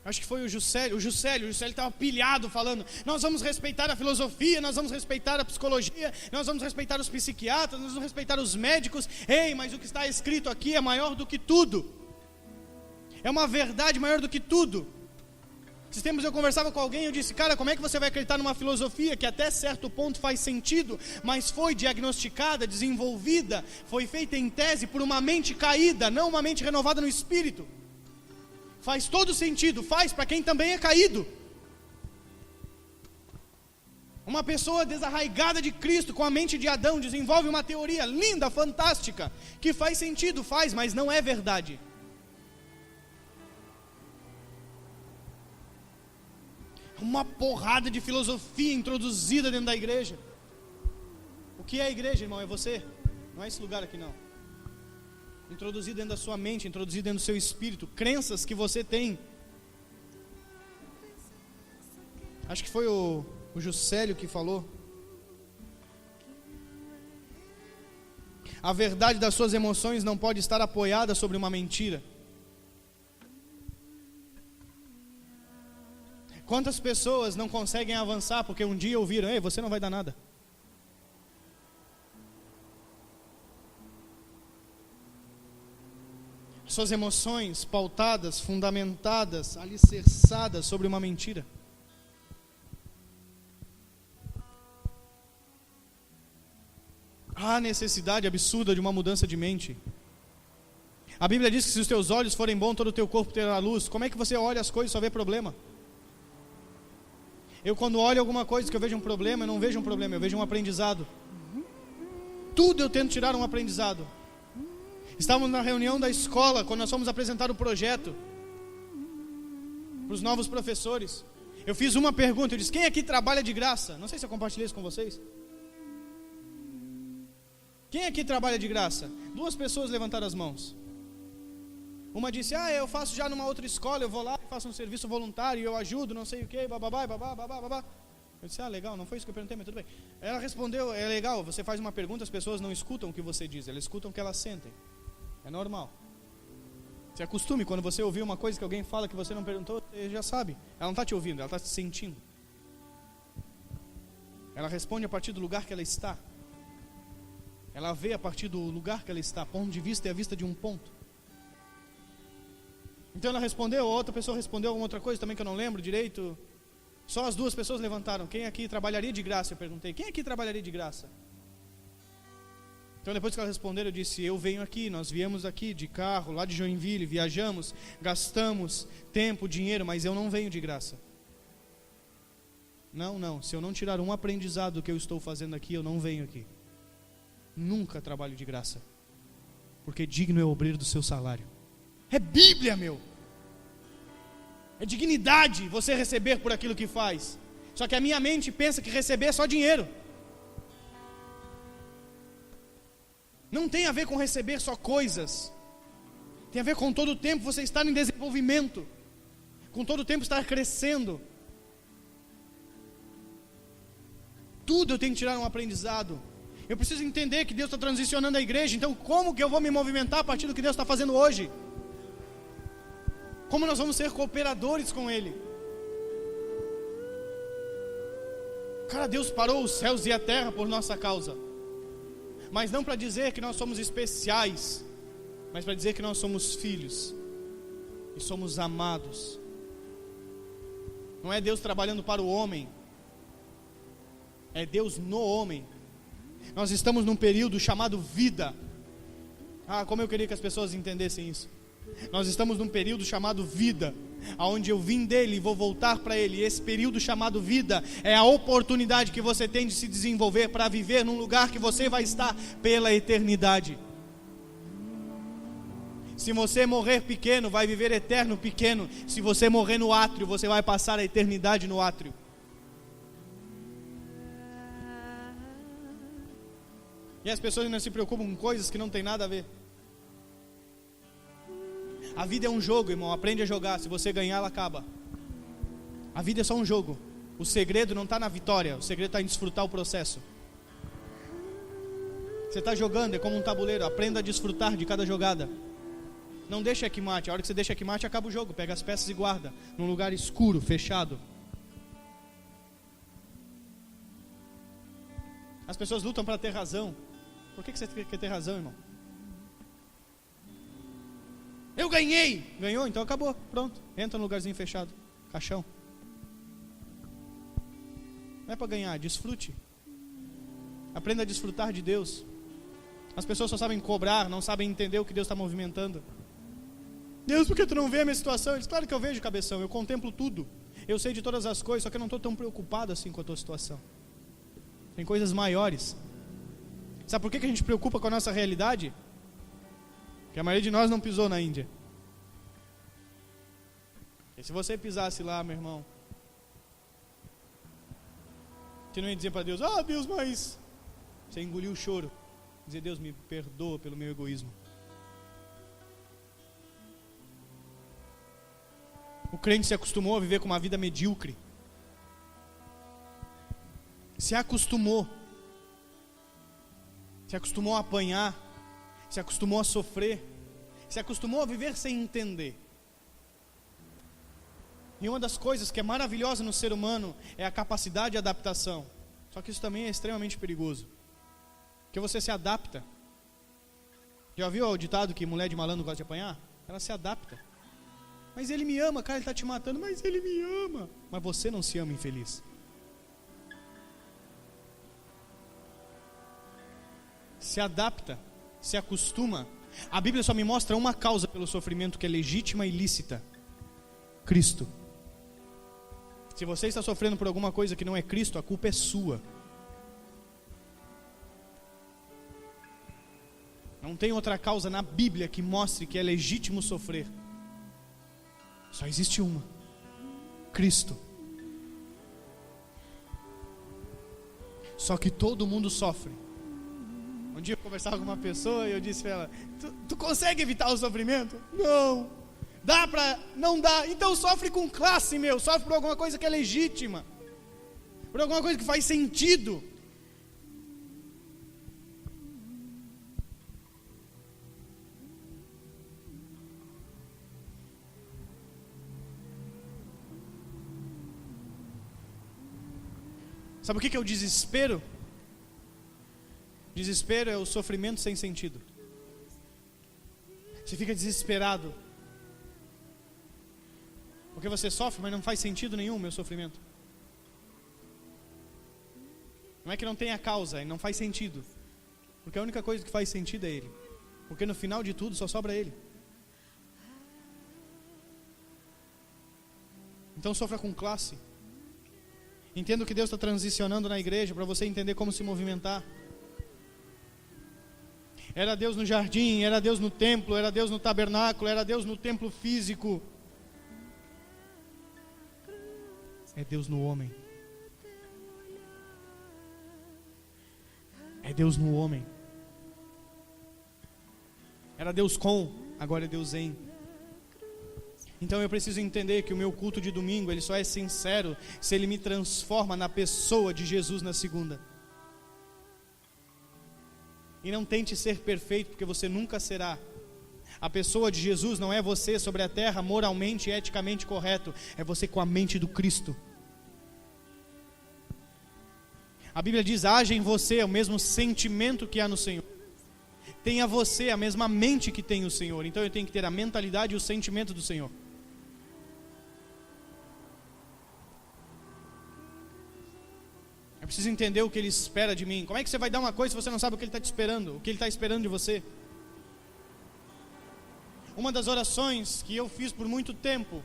Acho que foi o Juscelio estava pilhado falando, nós vamos respeitar a filosofia, nós vamos respeitar a psicologia, nós vamos respeitar os psiquiatras, nós vamos respeitar os médicos. Ei, mas o que está escrito aqui é maior do que tudo. É uma verdade maior do que tudo. Esses tempos eu conversava com alguém e eu disse, cara, como é que você vai acreditar numa filosofia que até certo ponto faz sentido, mas foi diagnosticada, desenvolvida, foi feita em tese por uma mente caída, não uma mente renovada no espírito? Faz todo sentido, faz para quem também é caído. Uma pessoa desarraigada de Cristo, com a mente de Adão, desenvolve uma teoria linda, fantástica, que faz sentido, faz, mas não é verdade. Uma porrada de filosofia introduzida dentro da igreja. O que é a igreja, irmão? É você? Não é esse lugar aqui não. introduzir dentro da sua mente, introduzir dentro do seu espírito, crenças que você tem. Acho que foi o Juscelio que falou. A verdade das suas emoções não pode estar apoiada sobre uma mentira. Quantas pessoas não conseguem avançar porque um dia ouviram: ei, você não vai dar nada. Suas emoções pautadas, fundamentadas, alicerçadas sobre uma mentira. Há necessidade absurda de uma mudança de mente. A Bíblia diz que se os teus olhos forem bons, todo o teu corpo terá luz. Como é que você olha as coisas e só vê problema? Eu, quando olho alguma coisa que eu vejo um problema, eu não vejo um problema, eu vejo um aprendizado. Tudo eu tento tirar um aprendizado. Estávamos na reunião da escola, quando nós fomos apresentar o projeto para os novos professores. Eu fiz uma pergunta, eu disse: quem aqui trabalha de graça? Não sei se eu compartilhei isso com vocês. Quem aqui trabalha de graça? 2 pessoas levantaram as mãos. Uma disse: eu faço já numa outra escola, eu vou lá, faço um serviço voluntário, eu ajudo, não sei o que, bababá, babá. Eu disse: legal, não foi isso que eu perguntei, mas tudo bem. Ela respondeu: é legal, você faz uma pergunta, as pessoas não escutam o que você diz, elas escutam o que elas sentem. É normal. Se acostume, quando você ouvir uma coisa que alguém fala que você não perguntou, você já sabe. Ela não está te ouvindo, ela está te sentindo. Ela responde a partir do lugar que ela está. Ela vê a partir do lugar que ela está. Ponto de vista é a vista de um ponto. Então ela respondeu, outra pessoa respondeu alguma outra coisa também que eu não lembro direito. Só as 2 pessoas levantaram. Quem aqui trabalharia de graça? Eu perguntei: quem aqui trabalharia de graça? Então depois que elas responderam, eu disse: eu venho aqui, nós viemos aqui de carro, lá de Joinville, viajamos, gastamos tempo, dinheiro, mas eu não venho de graça. Não, se eu não tirar um aprendizado do que eu estou fazendo aqui, eu não venho aqui. Nunca trabalho de graça, porque digno é o obreiro do seu salário. É Bíblia, meu. É dignidade você receber por aquilo que faz. Só que a minha mente pensa que receber é só dinheiro. Não tem a ver com receber só coisas. Tem a ver com todo o tempo você estar em desenvolvimento, com todo o tempo estar crescendo. Tudo eu tenho que tirar um aprendizado. Eu preciso entender que Deus está transicionando a igreja. Então como que eu vou me movimentar a partir do que Deus está fazendo hoje? Como nós vamos ser cooperadores com Ele? Cara, Deus parou os céus e a terra por nossa causa. Mas não para dizer que nós somos especiais, mas para dizer que nós somos filhos e somos amados. Não é Deus trabalhando para o homem, é Deus no homem. Nós estamos num período chamado vida. Como eu queria que as pessoas entendessem isso. Nós estamos num período chamado vida, aonde eu vim dele e vou voltar para ele. E esse período chamado vida é a oportunidade que você tem de se desenvolver para viver num lugar que você vai estar pela eternidade. Se você morrer pequeno, vai viver eterno pequeno. Se você morrer no átrio, você vai passar a eternidade no átrio. E as pessoas ainda se preocupam com coisas que não tem nada a ver. A vida é um jogo, irmão, aprende a jogar. Se você ganhar, ela acaba. A vida é só um jogo. O segredo não está na vitória, o segredo está em desfrutar o processo. Você está jogando, é como um tabuleiro. Aprenda a desfrutar de cada jogada. Não deixe checkmate. A hora que você deixa checkmate, acaba o jogo. Pega as peças e guarda num lugar escuro, fechado. As pessoas lutam para ter razão. Por que você quer ter razão, irmão? Eu ganhei! Ganhou? Então acabou, pronto. Entra no lugarzinho fechado, caixão. Não é para ganhar, desfrute. Aprenda a desfrutar de Deus. As pessoas só sabem cobrar, não sabem entender o que Deus está movimentando. Deus, por que tu não vê a minha situação? Ele diz: claro que eu vejo, cabeção, eu contemplo tudo. Eu sei de todas as coisas, só que eu não estou tão preocupado assim com a tua situação. Tem coisas maiores. Sabe por que a gente se preocupa com a nossa realidade? Porque a maioria de nós não pisou na Índia. E se você pisasse lá, meu irmão, você não ia dizer para Deus: Deus, mas... Você engoliu o choro. Dizer: Deus, me perdoa pelo meu egoísmo. O crente se acostumou a viver com uma vida medíocre. Se acostumou a apanhar, se acostumou a sofrer, se acostumou a viver sem entender. E uma das coisas que é maravilhosa no ser humano é a capacidade de adaptação. Só que isso também é extremamente perigoso, porque você se adapta. Já viu o ditado que mulher de malandro gosta de apanhar? Ela se adapta. Mas ele me ama, cara, ele está te matando, mas ele me ama. Mas você não se ama, infeliz. Se adapta, se acostuma. A Bíblia só me mostra uma causa pelo sofrimento que é legítima e lícita: Cristo. Se você está sofrendo por alguma coisa que não é Cristo, a culpa é sua. Não tem outra causa na Bíblia que mostre que é legítimo sofrer. Só existe uma: Cristo. Só que todo mundo sofre. Um dia eu conversava com uma pessoa e eu disse para ela: tu consegue evitar o sofrimento? Não. Não dá. Então sofre com classe, meu. Sofre por alguma coisa que é legítima, por alguma coisa que faz sentido. Sabe o que é o desespero? Desespero é o sofrimento sem sentido. Você fica desesperado porque você sofre, mas não faz sentido nenhum o meu sofrimento. Não é que não tenha causa, não faz sentido, porque a única coisa que faz sentido é Ele. Porque no final de tudo só sobra Ele. Então sofra com classe. Entenda o que Deus está transicionando na igreja para você entender como se movimentar. Era Deus no jardim, era Deus no templo, era Deus no tabernáculo, era Deus no templo físico. É Deus no homem. É Deus no homem. Era Deus com, agora é Deus em. Então eu preciso entender que o meu culto de domingo, ele só é sincero se ele me transforma na pessoa de Jesus na segunda. E não tente ser perfeito, porque você nunca será. A pessoa de Jesus não é você sobre a terra moralmente e eticamente correto, é você com a mente do Cristo. A Bíblia diz: haja em você o mesmo sentimento que há no Senhor. Tenha você a mesma mente que tem o Senhor. Então eu tenho que ter a mentalidade e o sentimento do Senhor. Eu preciso entender o que Ele espera de mim. Como é que você vai dar uma coisa se você não sabe o que Ele está te esperando? O que Ele está esperando de você? Uma das orações que eu fiz por muito tempo,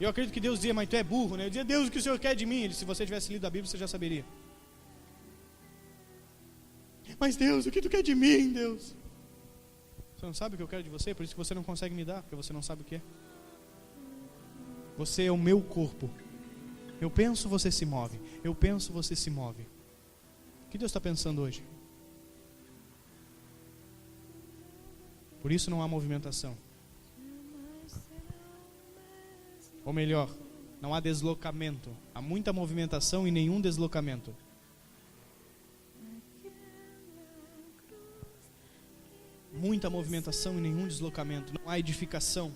eu acredito que Deus dizia: mas tu é burro, né? Eu dizia: Deus, o que o Senhor quer de mim? Ele: se você tivesse lido a Bíblia, você já saberia. Mas Deus, o que tu quer de mim, Deus? Você não sabe o que eu quero de você, por isso que você não consegue me dar, porque você não sabe o que é. Você é o meu corpo. Eu penso, você se move. Eu penso, você se move. O que Deus está pensando hoje? Por isso não há movimentação. Ou melhor, não há deslocamento. Há muita movimentação e nenhum deslocamento. Muita movimentação e nenhum deslocamento. Não há edificação.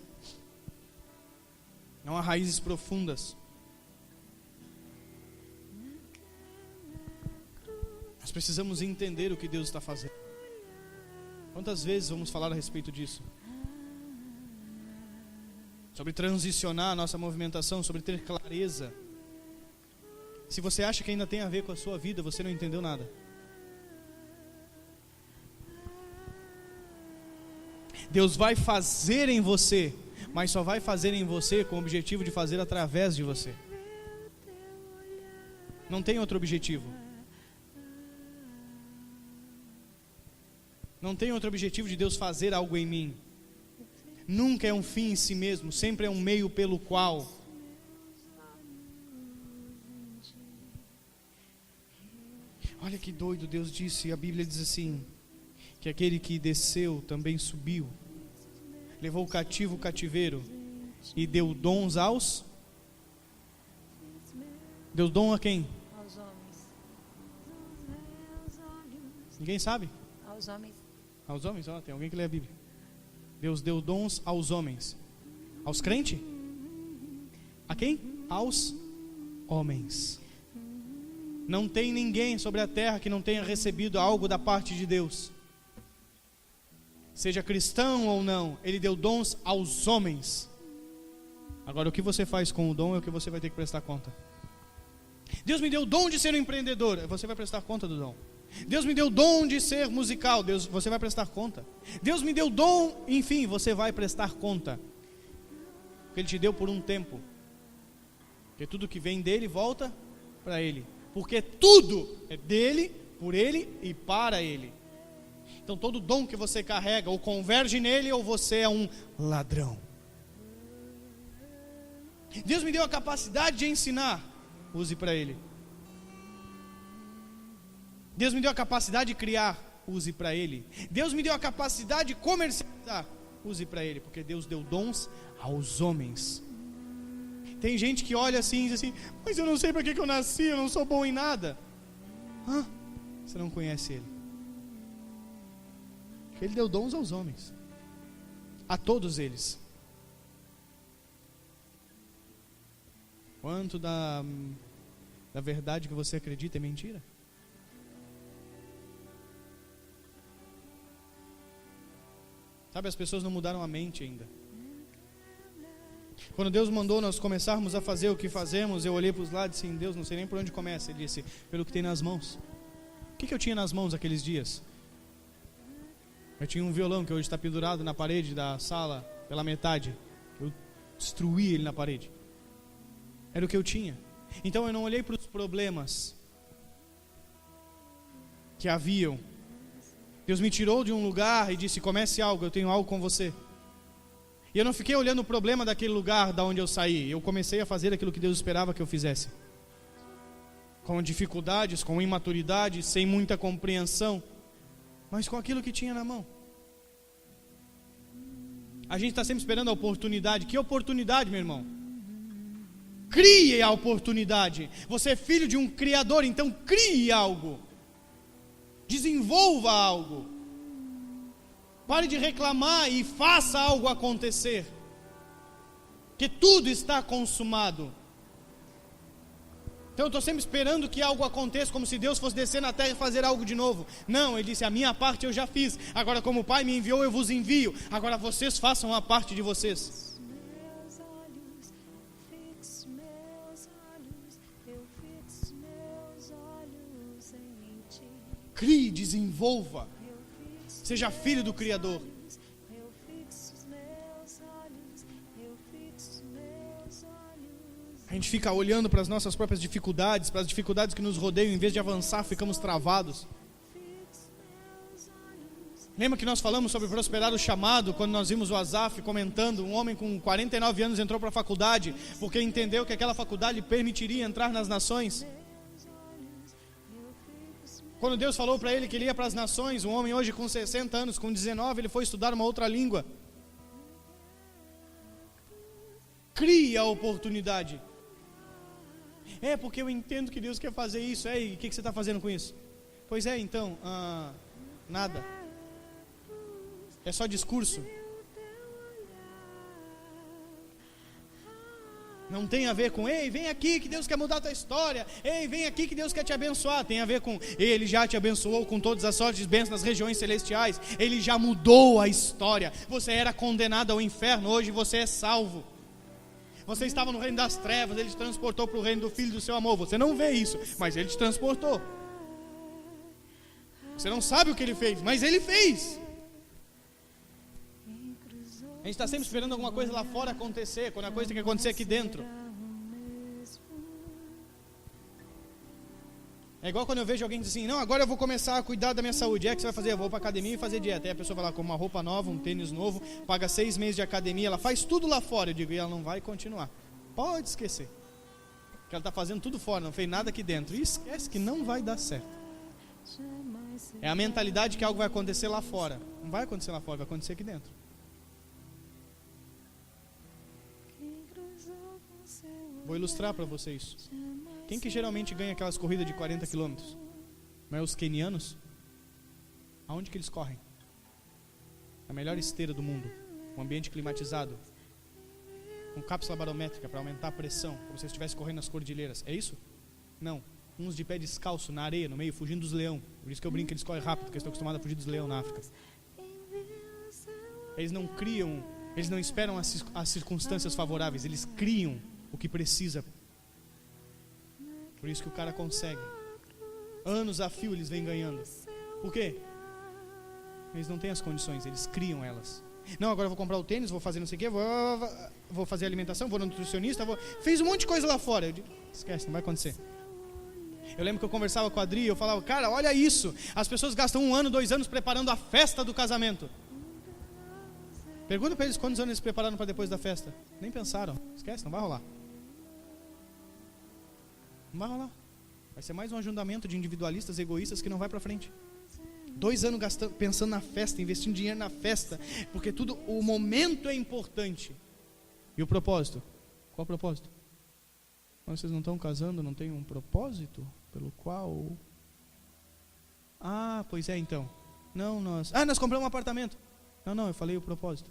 Não há raízes profundas. Nós precisamos entender o que Deus está fazendo. Quantas vezes vamos falar a respeito disso? Sobre transicionar a nossa movimentação, sobre ter clareza. Se você acha que ainda tem a ver com a sua vida, você não entendeu nada. Deus vai fazer em você, mas só vai fazer em você com o objetivo de fazer através de você. Não tem outro objetivo. Não tem outro objetivo de Deus fazer algo em mim. Nunca é um fim em si mesmo, sempre é um meio pelo qual. Olha que doido, Deus disse, a Bíblia diz assim, que aquele que desceu também subiu, levou cativo o cativeiro e deu dons aos... Deu dom a quem? Aos homens. Ninguém sabe? Aos homens. Aos homens? Ó, tem alguém que lê a Bíblia. Deus deu dons aos homens. Aos crentes? A quem? Aos homens. Não tem ninguém sobre a terra que não tenha recebido algo da parte de Deus. Seja cristão ou não, Ele deu dons aos homens. Agora, o que você faz com o dom é o que você vai ter que prestar conta. Deus me deu o dom de ser um empreendedor, você vai prestar conta do dom. Deus me deu o dom de ser musical, você vai prestar conta. Deus me deu o dom, enfim, você vai prestar conta. Porque Ele te deu por um tempo. Porque tudo que vem dEle volta para Ele. Porque tudo é dEle, por Ele e para Ele. Então todo dom que você carrega, ou converge nele, ou você é um ladrão. Deus me deu a capacidade de ensinar, use para Ele. Deus me deu a capacidade de criar, use para Ele. Deus me deu a capacidade de comercializar, use para Ele. Porque Deus deu dons aos homens. Tem gente que olha assim e diz assim: mas eu não sei para que eu nasci, eu não sou bom em nada. Você não conhece Ele. Ele deu dons aos homens, a todos eles. Quanto da verdade que você acredita é mentira? Sabe, as pessoas não mudaram a mente ainda. Quando Deus mandou nós começarmos a fazer o que fazemos, eu olhei para os lados e disse: Deus, não sei nem por onde começa. Ele disse: pelo que tem nas mãos. O que eu tinha nas mãos aqueles dias? Eu tinha um violão que hoje está pendurado na parede da sala pela metade. Eu destruí ele na parede. Era o que eu tinha. Então eu não olhei para os problemas que haviam. Deus me tirou de um lugar e disse: comece algo, eu tenho algo com você. E eu não fiquei olhando o problema daquele lugar da onde eu saí. Eu comecei a fazer aquilo que Deus esperava que eu fizesse. Com dificuldades, com imaturidade, sem muita compreensão, mas com aquilo que tinha na mão. A gente está sempre esperando a oportunidade. Que oportunidade, meu irmão? Crie a oportunidade. Você é filho de um Criador, então crie algo. Desenvolva algo. Pare de reclamar e faça algo acontecer. Que tudo está consumado. Então eu estou sempre esperando que algo aconteça, como se Deus fosse descer na terra e fazer algo de novo. Não, Ele disse: a minha parte eu já fiz. Agora, como o Pai me enviou, eu vos envio. Agora vocês façam a parte de vocês. Crie, desenvolva. Seja filho do Criador. A gente fica olhando para as nossas próprias dificuldades, para as dificuldades que nos rodeiam, em vez de avançar, ficamos travados. Lembra que nós falamos sobre prosperar o chamado, quando nós vimos o Asaf comentando, um homem com 49 anos entrou para a faculdade, porque entendeu que aquela faculdade lhe permitiria entrar nas nações. Quando Deus falou para ele que ele ia para as nações, um homem hoje com 60 anos, com 19, ele foi estudar uma outra língua. Crie a oportunidade. É porque eu entendo que Deus quer fazer isso. E o que você está fazendo com isso? Pois é, então, nada. É só discurso. Não tem a ver com: ei, vem aqui que Deus quer mudar a tua história. Ei, vem aqui que Deus quer te abençoar. Tem a ver com: Ele já te abençoou com todas as sortes de bênçãos nas regiões celestiais. Ele já mudou a história. Você era condenado ao inferno, hoje você é salvo. Você estava no reino das trevas, Ele te transportou para o reino do Filho do seu amor. Você não vê isso, mas Ele te transportou. Você não sabe o que Ele fez, mas Ele fez. A gente está sempre esperando alguma coisa lá fora acontecer, quando a coisa tem que acontecer aqui dentro. É igual quando eu vejo alguém diz assim: não, agora eu vou começar a cuidar da minha saúde. É que você vai fazer? Eu vou para a academia e fazer dieta. Aí a pessoa vai lá com uma roupa nova, um tênis novo, paga 6 meses de academia, ela faz tudo lá fora. Eu digo: e ela não vai continuar. Pode esquecer. Porque ela está fazendo tudo fora, não fez nada aqui dentro. E esquece que não vai dar certo. É a mentalidade que algo vai acontecer lá fora. Não vai acontecer lá fora, vai acontecer aqui dentro. Vou ilustrar para vocês. Quem que geralmente ganha aquelas corridas de 40 quilômetros? Não é os quenianos? Aonde que eles correm? A melhor esteira do mundo. Um ambiente climatizado. Com cápsula barométrica para aumentar a pressão, como se estivesse correndo nas cordilheiras. É isso? Não. Uns de pé descalço na areia, no meio, fugindo dos leões. Por isso que eu brinco que eles correm rápido, porque eles estão acostumados a fugir dos leões na África. Eles não criam, eles não esperam as circunstâncias favoráveis, eles criam o que precisa. Por isso que o cara consegue. Anos a fio eles vêm ganhando. Por quê? Eles não têm as condições, eles criam elas. Não, agora eu vou comprar o tênis, vou fazer não sei o quê, vou fazer alimentação, vou no nutricionista, Fiz um monte de coisa lá fora. Eu digo, esquece, não vai acontecer. Eu lembro que eu conversava com a Adri, eu falava, cara, olha isso. As pessoas gastam 1 ano, 2 anos preparando a festa do casamento. Pergunta para eles quantos anos eles prepararam para depois da festa. Nem pensaram, esquece, não vai rolar. Não vai rolar. Vai ser mais um ajuntamento de individualistas egoístas que não vai para frente. 2 anos gastando, pensando na festa, investindo dinheiro na festa, porque tudo, o momento é importante. E o propósito? Qual o propósito? Mas vocês não estão casando, não tem um propósito pelo qual... Ah, pois é então. Não, nós compramos um apartamento. Não, eu falei o propósito.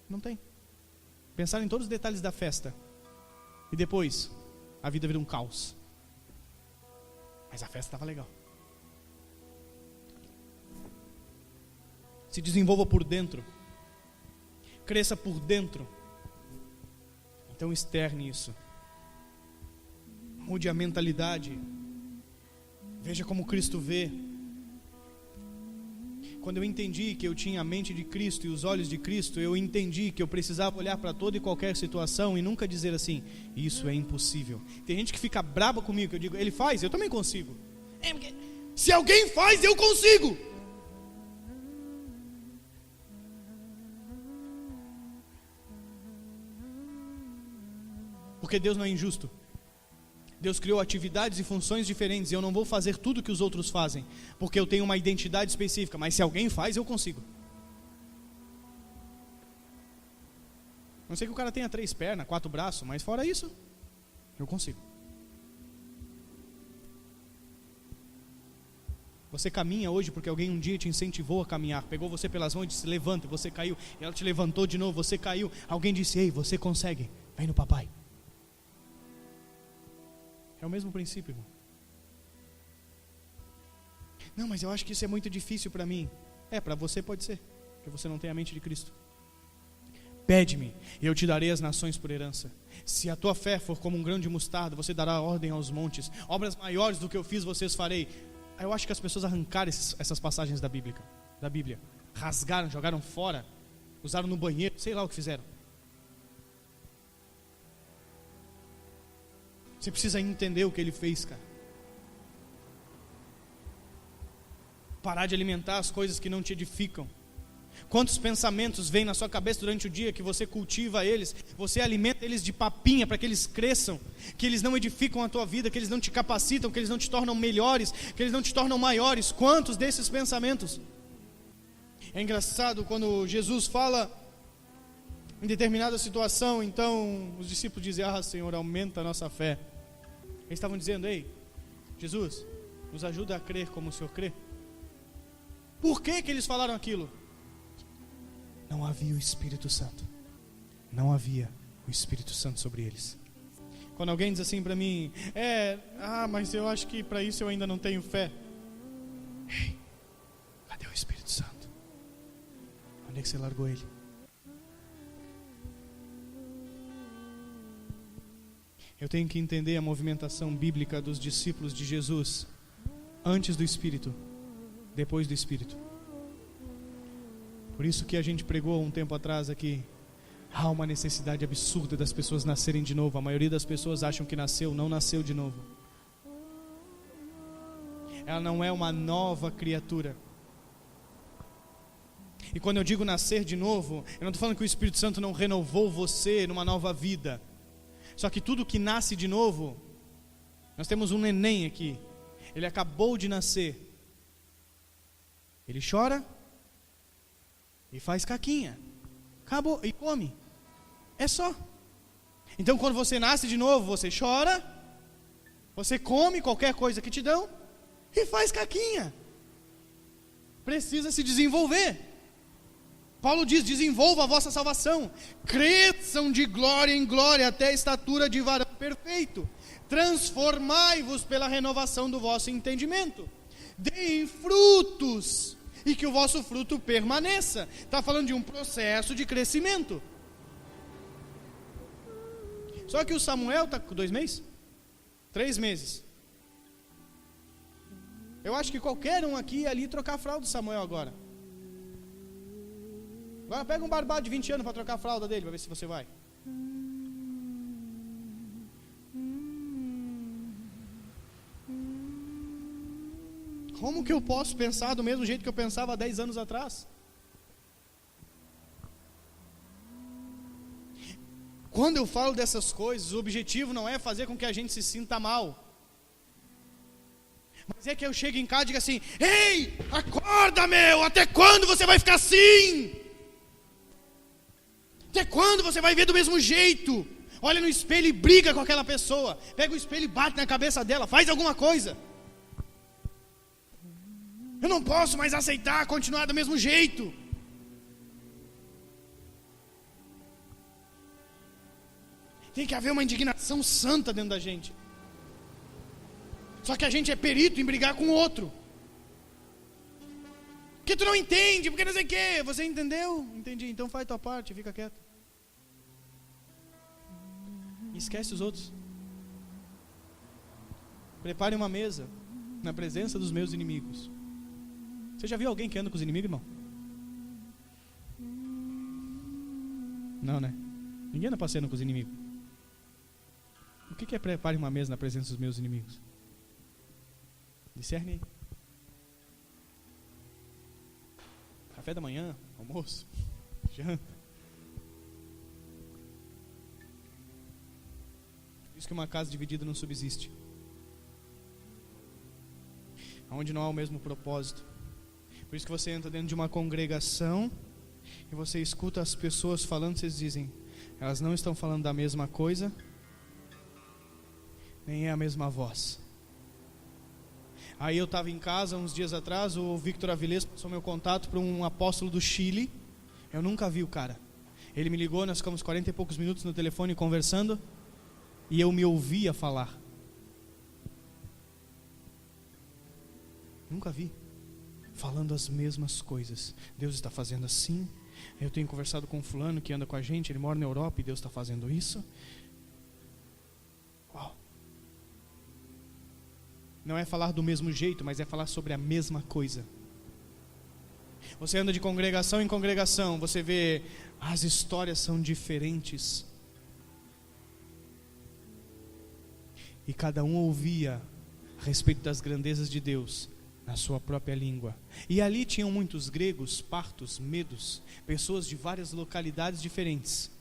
Não tem. Pensaram em todos os detalhes da festa. E depois, a vida vira um caos. Mas a festa estava legal. Se desenvolva por dentro. Cresça por dentro. Então externe isso. Mude a mentalidade. Veja como Cristo vê. Quando eu entendi que eu tinha a mente de Cristo e os olhos de Cristo, eu entendi que eu precisava olhar para toda e qualquer situação e nunca dizer assim, isso é impossível. Tem gente que fica braba comigo, que eu digo, ele faz, eu também consigo. Se alguém faz, eu consigo. Porque Deus não é injusto. Deus criou atividades e funções diferentes e eu não vou fazer tudo que os outros fazem, porque eu tenho uma identidade específica, mas se alguém faz, eu consigo. Não sei que o cara tenha 3 pernas, 4 braços, mas fora isso, eu consigo. Você caminha hoje porque alguém um dia te incentivou a caminhar, pegou você pelas mãos e disse, levanta, você caiu, e ela te levantou de novo, você caiu, alguém disse, ei, você consegue, vem no papai. É o mesmo princípio, irmão. Não, mas eu acho que isso é muito difícil para mim. Para você pode ser, porque você não tem a mente de Cristo. Pede-me, e eu te darei as nações por herança. Se a tua fé for como um grão de mostarda, você dará ordem aos montes. Obras maiores do que eu fiz, vocês farei. Eu acho que as pessoas arrancaram essas passagens da Bíblia. Rasgaram, jogaram fora, usaram no banheiro, sei lá o que fizeram. Você precisa entender o que ele fez, cara. Parar de alimentar as coisas que não te edificam. Quantos pensamentos vêm na sua cabeça durante o dia que você cultiva eles, você alimenta eles de papinha para que eles cresçam, que eles não edificam a tua vida, que eles não te capacitam, que eles não te tornam melhores, que eles não te tornam maiores. Quantos desses pensamentos? É engraçado quando Jesus fala em determinada situação, então os discípulos dizem, Senhor, aumenta a nossa fé. Eles estavam dizendo, ei, Jesus, nos ajuda a crer como o Senhor crê. Por que eles falaram aquilo? Não havia o Espírito Santo. Não havia o Espírito Santo sobre eles. Quando alguém diz assim para mim, mas eu acho que para isso eu ainda não tenho fé. Ei, cadê o Espírito Santo? Onde é que você largou ele? Eu tenho que entender a movimentação bíblica dos discípulos de Jesus, antes do Espírito, depois do Espírito. Por isso que a gente pregou um tempo atrás aqui, há uma necessidade absurda das pessoas nascerem de novo. A maioria das pessoas acham que não nasceu de novo. Ela não é uma nova criatura. E quando eu digo nascer de novo, eu não estou falando que o Espírito Santo não renovou você numa nova vida. Só que tudo que nasce de novo, nós temos um neném aqui, ele acabou de nascer, ele chora e faz caquinha, acabou, e come, é só. Então quando você nasce de novo, você chora, você come qualquer coisa que te dão e faz caquinha. Precisa se desenvolver. Paulo diz: desenvolva a vossa salvação, cresçam de glória em glória até a estatura de varão perfeito, transformai-vos pela renovação do vosso entendimento, deem frutos, e que o vosso fruto permaneça. Está falando de um processo de crescimento. Só que o Samuel está com 2 meses? 3 meses. Eu acho que qualquer um aqui ia ali trocar a fralda do Samuel agora. Agora pega um barbado de 20 anos para trocar a fralda dele, para ver se você vai. Como que eu posso pensar do mesmo jeito que eu pensava há 10 anos atrás? Quando eu falo dessas coisas, o objetivo não é fazer com que a gente se sinta mal. Mas é que eu chego em casa e digo assim: ei, acorda, meu, até quando você vai ficar assim? Até quando você vai ver do mesmo jeito? Olha no espelho e briga com aquela pessoa. Pega o espelho e bate na cabeça dela. Faz alguma coisa. Eu não posso mais aceitar continuar do mesmo jeito. Tem que haver uma indignação santa dentro da gente. Só que a gente é perito em brigar com o outro. Porque tu não entende, porque não sei o quê. Você entendeu? Entendi, então faz tua parte, fica quieto. Esquece os outros. Prepare uma mesa na presença dos meus inimigos. Você já viu alguém que anda com os inimigos, irmão? Não, né? Ninguém anda passeando com os inimigos. O que é prepare uma mesa na presença dos meus inimigos? Discerne aí. Café da manhã, almoço, janta. Por isso que uma casa dividida não subsiste. Onde não há o mesmo propósito. Por isso que você entra dentro de uma congregação e você escuta as pessoas falando, vocês dizem, elas não estão falando da mesma coisa, nem é a mesma voz. Aí eu estava em casa uns dias atrás, o Victor Avilés passou meu contato para um apóstolo do Chile. Eu nunca vi o cara. Ele me ligou, nós ficamos 40 e poucos minutos no telefone conversando, e eu me ouvia falar. Nunca vi. Falando as mesmas coisas. Deus está fazendo assim. Eu tenho conversado com um fulano que anda com a gente, ele mora na Europa e Deus está fazendo isso. Uau. Não é falar do mesmo jeito, mas é falar sobre a mesma coisa. Você anda de congregação em congregação, você vê, as histórias são diferentes. E cada um ouvia a respeito das grandezas de Deus na sua própria língua. E ali tinham muitos gregos, partos, medos, pessoas de várias localidades diferentes.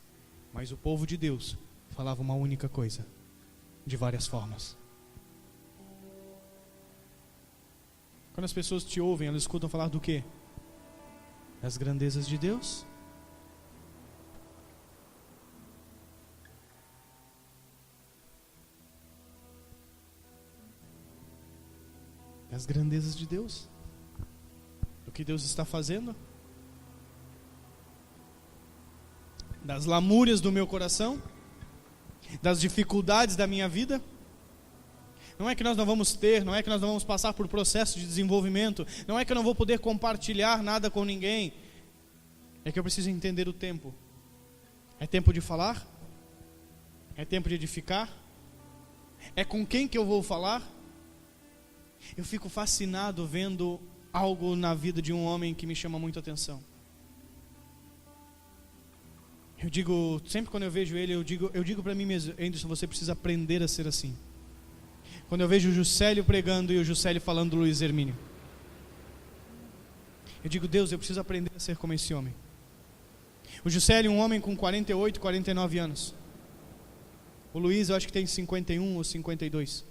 Mas o povo de Deus falava uma única coisa, de várias formas. Quando as pessoas te ouvem, elas escutam falar do quê? Das grandezas de Deus? Das grandezas de Deus, do que Deus está fazendo, das lamúrias do meu coração, das dificuldades da minha vida. Não é que nós não vamos ter, não é que nós não vamos passar por processo de desenvolvimento, não é que eu não vou poder compartilhar nada com ninguém, é que eu preciso entender o tempo. É tempo de falar? É tempo de edificar? É com quem que eu vou falar? Eu fico fascinado vendo algo na vida de um homem que me chama muito a atenção. Eu digo, sempre quando eu vejo ele, eu digo para mim mesmo, Anderson, você precisa aprender a ser assim. Quando eu vejo o Juscelio pregando e o Juscelio falando do Luiz Hermínio, eu digo, Deus, eu preciso aprender a ser como esse homem. O Juscelio, um homem com 48, 49 anos. O Luiz, eu acho que tem 51 ou 52.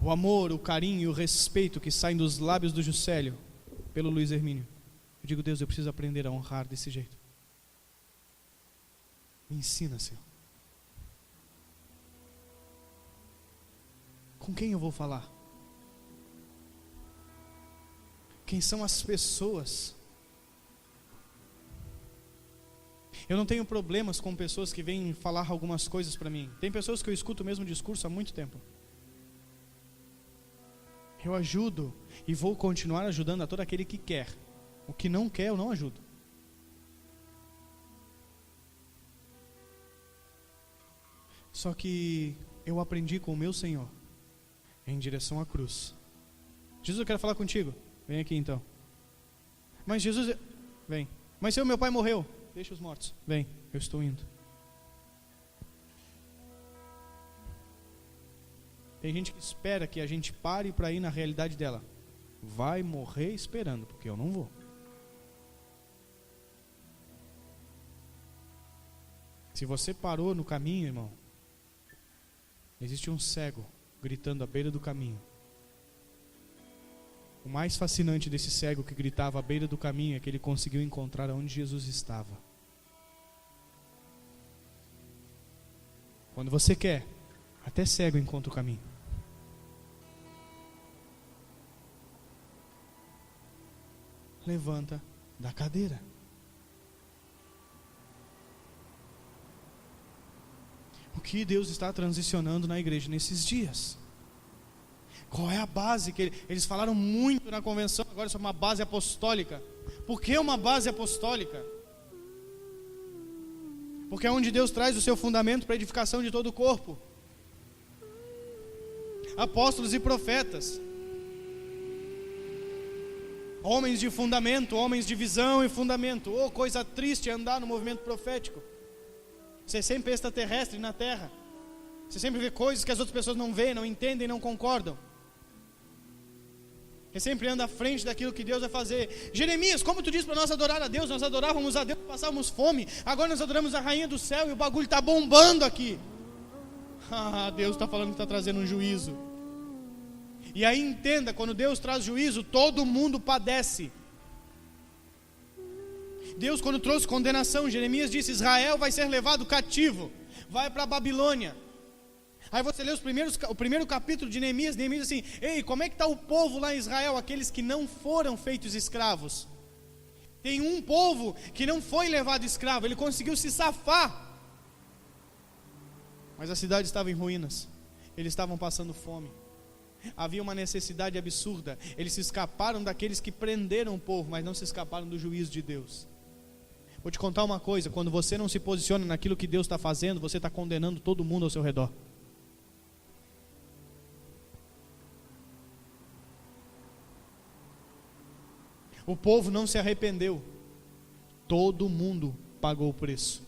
O amor, o carinho e o respeito que saem dos lábios do Juscelio pelo Luiz Hermínio Eu digo, Deus, eu preciso aprender a honrar desse jeito. Me ensina, Senhor. Com quem eu vou falar? Quem são as pessoas? Eu não tenho problemas com pessoas que vêm falar algumas coisas para mim. Tem pessoas que eu escuto o mesmo discurso há muito tempo. Eu ajudo e vou continuar ajudando a todo aquele que quer. O que não quer, eu não ajudo. Só que eu aprendi com o meu Senhor em direção à cruz. Jesus, eu quero falar contigo. Vem aqui então. Mas Jesus, vem. Mas seu meu pai morreu. Deixa os mortos. Vem, eu estou indo. Tem gente que espera que a gente pare para ir na realidade dela. Vai morrer esperando, porque eu não vou. Se você parou no caminho, irmão, existe um cego gritando à beira do caminho. O mais fascinante desse cego que gritava à beira do caminho é que ele conseguiu encontrar onde Jesus estava. Quando você quer, até cego encontra o caminho. Levanta da cadeira. O que Deus está transicionando na igreja nesses dias? Qual é a base que eles falaram muito na convenção agora sobre uma base apostólica? Por que uma base apostólica? Porque é onde Deus traz o seu fundamento para a edificação de todo o corpo. Apóstolos e profetas, homens de fundamento, homens de visão e fundamento. Oh, coisa triste é andar no movimento profético. Você sempre é extraterrestre na terra. Você sempre vê coisas que as outras pessoas não veem, não entendem, não concordam. Você sempre anda à frente daquilo que Deus vai fazer. Jeremias, como tu disse para nós adorar a Deus? Nós adorávamos a Deus, passávamos fome. Agora nós adoramos a rainha do céu e o bagulho está bombando aqui. Deus está falando que está trazendo um juízo. E aí entenda, quando Deus traz juízo, todo mundo padece. Deus, quando trouxe condenação, Jeremias disse: Israel vai ser levado cativo, vai para a Babilônia. Aí você lê o primeiro capítulo de Neemias. Neemias diz assim: ei, como é que está o povo lá em Israel, aqueles que não foram feitos escravos? Tem um povo que não foi levado escravo, ele conseguiu se safar, mas a cidade estava em ruínas, eles estavam passando fome, havia uma necessidade absurda. Eles se escaparam daqueles que prenderam o povo, mas não se escaparam do juízo de Deus. Vou te contar uma coisa: quando você não se posiciona naquilo que Deus está fazendo, você está condenando todo mundo ao seu redor. O povo não se arrependeu, todo mundo pagou o preço.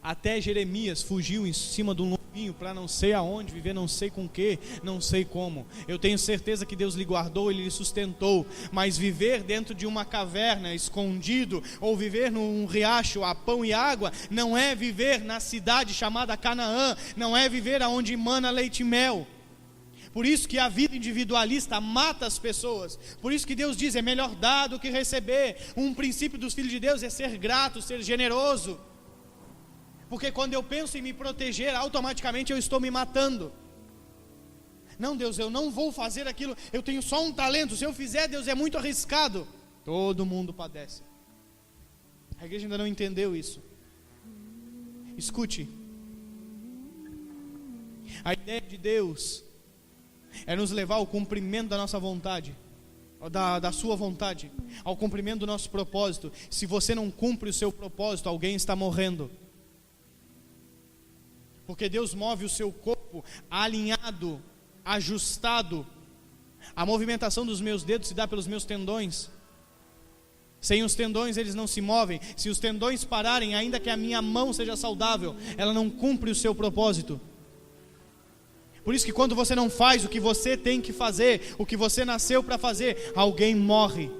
Até Jeremias fugiu em cima de um lombinho para não sei aonde, viver não sei com que, não sei como. Eu tenho certeza que Deus lhe guardou, Ele lhe sustentou. Mas viver dentro de uma caverna, escondido, ou viver num riacho a pão e água, não é viver na cidade chamada Canaã, não é viver aonde emana leite e mel. Por isso que a vida individualista mata as pessoas. Por isso que Deus diz: é melhor dar do que receber. Um princípio dos filhos de Deus é ser grato, ser generoso. Porque quando eu penso em me proteger, automaticamente eu estou me matando. Não, Deus, eu não vou fazer aquilo, eu tenho só um talento, se eu fizer, Deus, é muito arriscado. Todo mundo padece. A igreja ainda não entendeu isso. Escute. A ideia de Deus é nos levar ao cumprimento da nossa vontade, da sua vontade, ao cumprimento do nosso propósito. Se você não cumpre o seu propósito, alguém está morrendo. Porque Deus move o seu corpo alinhado, ajustado. A movimentação dos meus dedos se dá pelos meus tendões. Sem os tendões eles não se movem. Se os tendões pararem, ainda que a minha mão seja saudável, ela não cumpre o seu propósito. Por isso que quando você não faz o que você tem que fazer, o que você nasceu para fazer, alguém morre.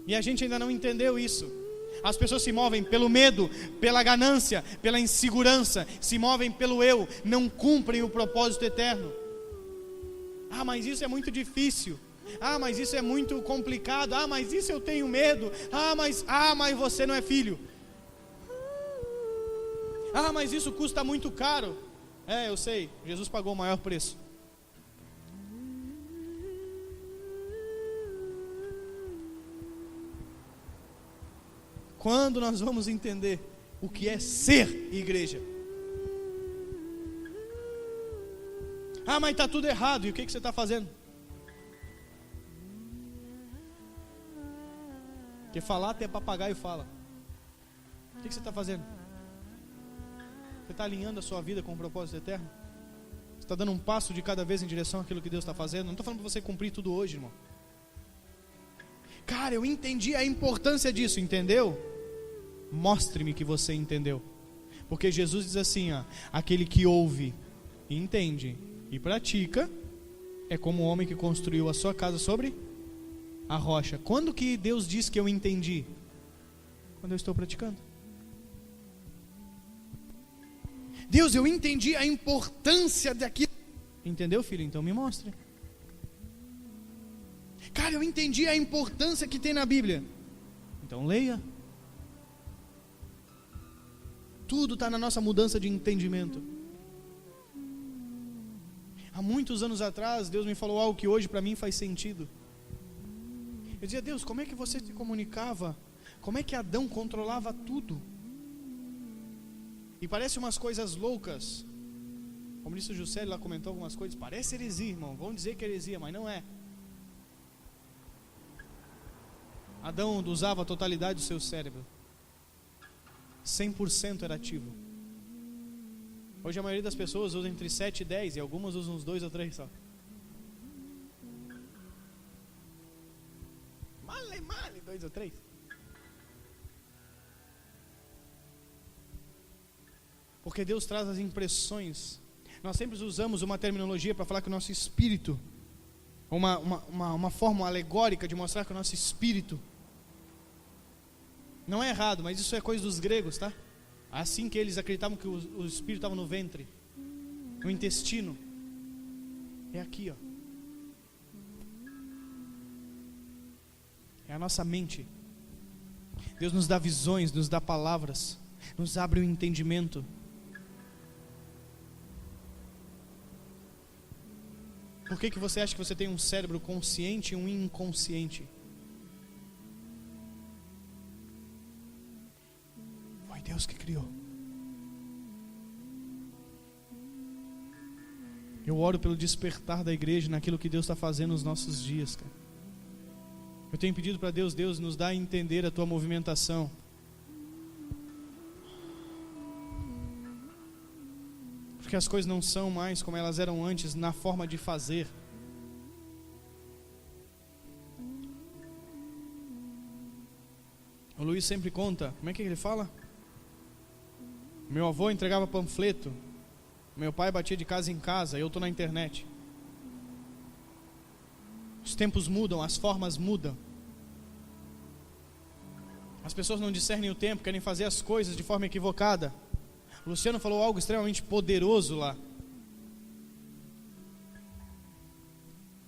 E a gente ainda não entendeu isso. As pessoas se movem pelo medo, pela ganância, pela insegurança, se movem pelo eu, não cumprem o propósito eterno. Ah, mas isso é muito difícil. Ah, mas isso é muito complicado. Ah, mas isso eu tenho medo. Ah, mas você não é filho. Ah, mas isso custa muito caro. Eu sei, Jesus pagou o maior preço. Quando nós vamos entender o que é ser igreja? Ah, mas está tudo errado. E o que você está fazendo? Porque falar até papagaio fala. O que você está fazendo? Você está alinhando a sua vida com o propósito eterno? Você está dando um passo de cada vez em direção àquilo que Deus está fazendo? Não estou falando para você cumprir tudo hoje, irmão. Cara, eu entendi a importância disso, entendeu? Mostre-me que você entendeu. Porque Jesus diz assim, aquele que ouve e entende e pratica é como o homem que construiu a sua casa sobre a rocha. Quando que Deus diz que eu entendi? Quando eu estou praticando. Deus, eu entendi a importância daquilo. Entendeu, filho? Então me mostre. Cara, eu entendi a importância que tem na Bíblia. Então leia. Tudo está na nossa mudança de entendimento. Há muitos anos atrás, Deus me falou algo que hoje para mim faz sentido. Eu dizia, Deus, como é que você se comunicava? Como é que Adão controlava tudo? E parece umas coisas loucas. Como disse o Juscelio, lá comentou algumas coisas. Parece heresia, irmão. Vão dizer que é heresia, mas não é. Adão usava a totalidade do seu cérebro. 100% era ativo. Hoje a maioria das pessoas usa entre 7 e 10. E algumas usam uns 2 ou 3 só. Male, 2 ou 3. Porque Deus traz as impressões. Nós sempre usamos uma terminologia para falar que o nosso espírito, uma forma alegórica de mostrar que o nosso espírito, não é errado, mas isso é coisa dos gregos, tá? Assim que eles acreditavam que o espírito estava no ventre, no intestino. É aqui, é a nossa mente. Deus nos dá visões, nos dá palavras, nos abre o entendimento. Por que você acha que você tem um cérebro consciente e um inconsciente? Foi Deus que criou. Eu oro pelo despertar da igreja naquilo que Deus está fazendo nos nossos dias, cara. Eu tenho pedido para Deus, nos dá a entender a tua movimentação. Porque as coisas não são mais como elas eram antes na forma de fazer. O Luiz sempre conta, como é que ele fala? Meu avô entregava panfleto, meu pai batia de casa em casa, eu estou na internet. Os tempos mudam, as formas mudam. As pessoas não discernem o tempo, querem fazer as coisas de forma equivocada. O Luciano falou algo extremamente poderoso lá,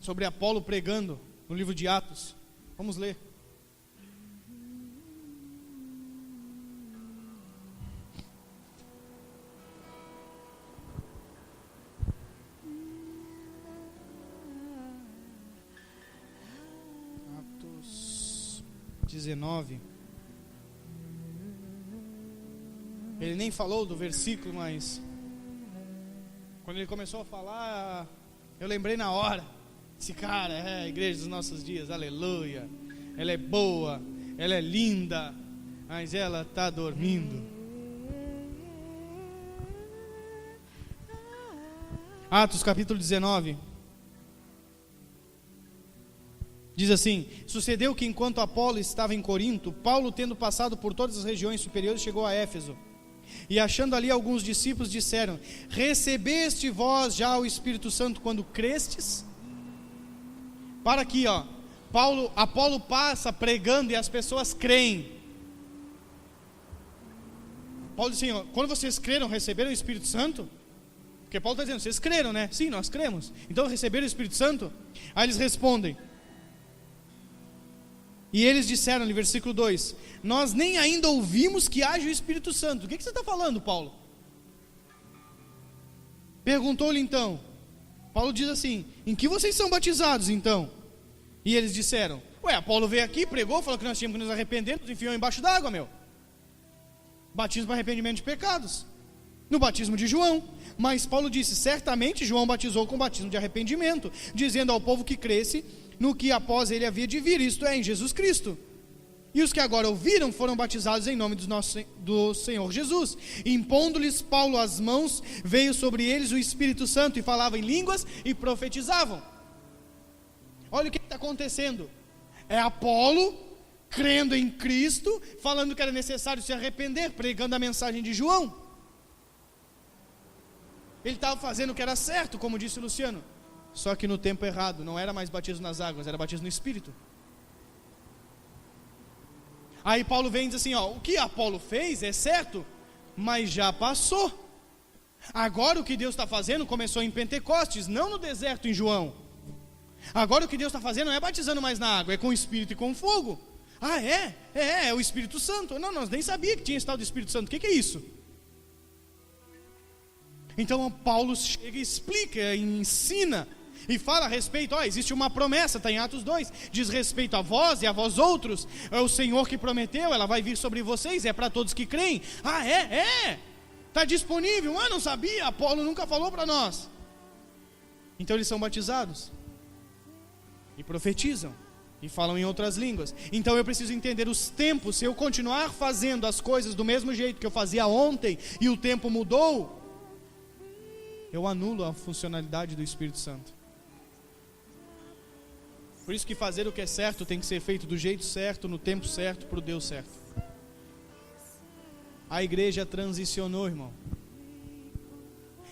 sobre Apolo pregando no livro de Atos. Vamos ler. Atos 19. Ele nem falou do versículo, mas quando ele começou a falar, eu lembrei na hora. Esse cara é a igreja dos nossos dias, aleluia. Ela é boa, ela é linda, mas ela está dormindo. Atos capítulo 19. Diz assim: sucedeu que enquanto Apolo estava em Corinto, Paulo, tendo passado por todas as regiões superiores, chegou a Éfeso. E achando ali alguns discípulos, disseram: recebeste vós já o Espírito Santo quando crestes? Para aqui, Apolo passa pregando e as pessoas creem. Paulo diz assim, quando vocês creram, receberam o Espírito Santo? Porque Paulo está dizendo, vocês creram, né? Sim, nós cremos. Então receberam o Espírito Santo? Aí eles respondem. E eles disseram, no versículo 2, nós nem ainda ouvimos que haja o Espírito Santo. O que você está falando, Paulo? Perguntou-lhe então. Paulo diz assim, em que vocês são batizados então? E eles disseram, Apolo veio aqui, pregou, falou que nós tínhamos que nos arrepender, nos enfiou embaixo d'água, meu. Batismo para arrependimento de pecados. No batismo de João. Mas Paulo disse, certamente João batizou com batismo de arrependimento, dizendo ao povo que cresce no que após ele havia de vir, isto é, em Jesus Cristo. E os que agora ouviram foram batizados em nome do Senhor Jesus. Impondo-lhes Paulo as mãos, veio sobre eles o Espírito Santo, e falavam em línguas e profetizavam. Olha o que está acontecendo. É Apolo, crendo em Cristo, falando que era necessário se arrepender, pregando a mensagem de João. Ele estava fazendo o que era certo, como disse o Luciano. Só que no tempo errado, não era mais batismo nas águas, era batismo no Espírito. Aí Paulo vem e diz assim, o que Apolo fez é certo, mas já passou. Agora o que Deus está fazendo começou em Pentecostes, não no deserto em João. Agora o que Deus está fazendo não é batizando mais na água, é com o Espírito e com fogo. É o Espírito Santo. Não, nós nem sabíamos que tinha esse tal do Espírito Santo. O que é isso? Então Paulo chega e explica, ensina e fala a respeito, existe uma promessa, está em Atos 2, diz respeito a vós e a vós outros, é o Senhor que prometeu, ela vai vir sobre vocês, é para todos que creem. Está disponível. Não sabia, Apolo nunca falou para nós. Então eles são batizados e profetizam e falam em outras línguas. Então eu preciso entender os tempos. Se eu continuar fazendo as coisas do mesmo jeito que eu fazia ontem e o tempo mudou, eu anulo a funcionalidade do Espírito Santo. Por isso que fazer o que é certo tem que ser feito do jeito certo, no tempo certo, para o Deus certo. A igreja transicionou, irmão.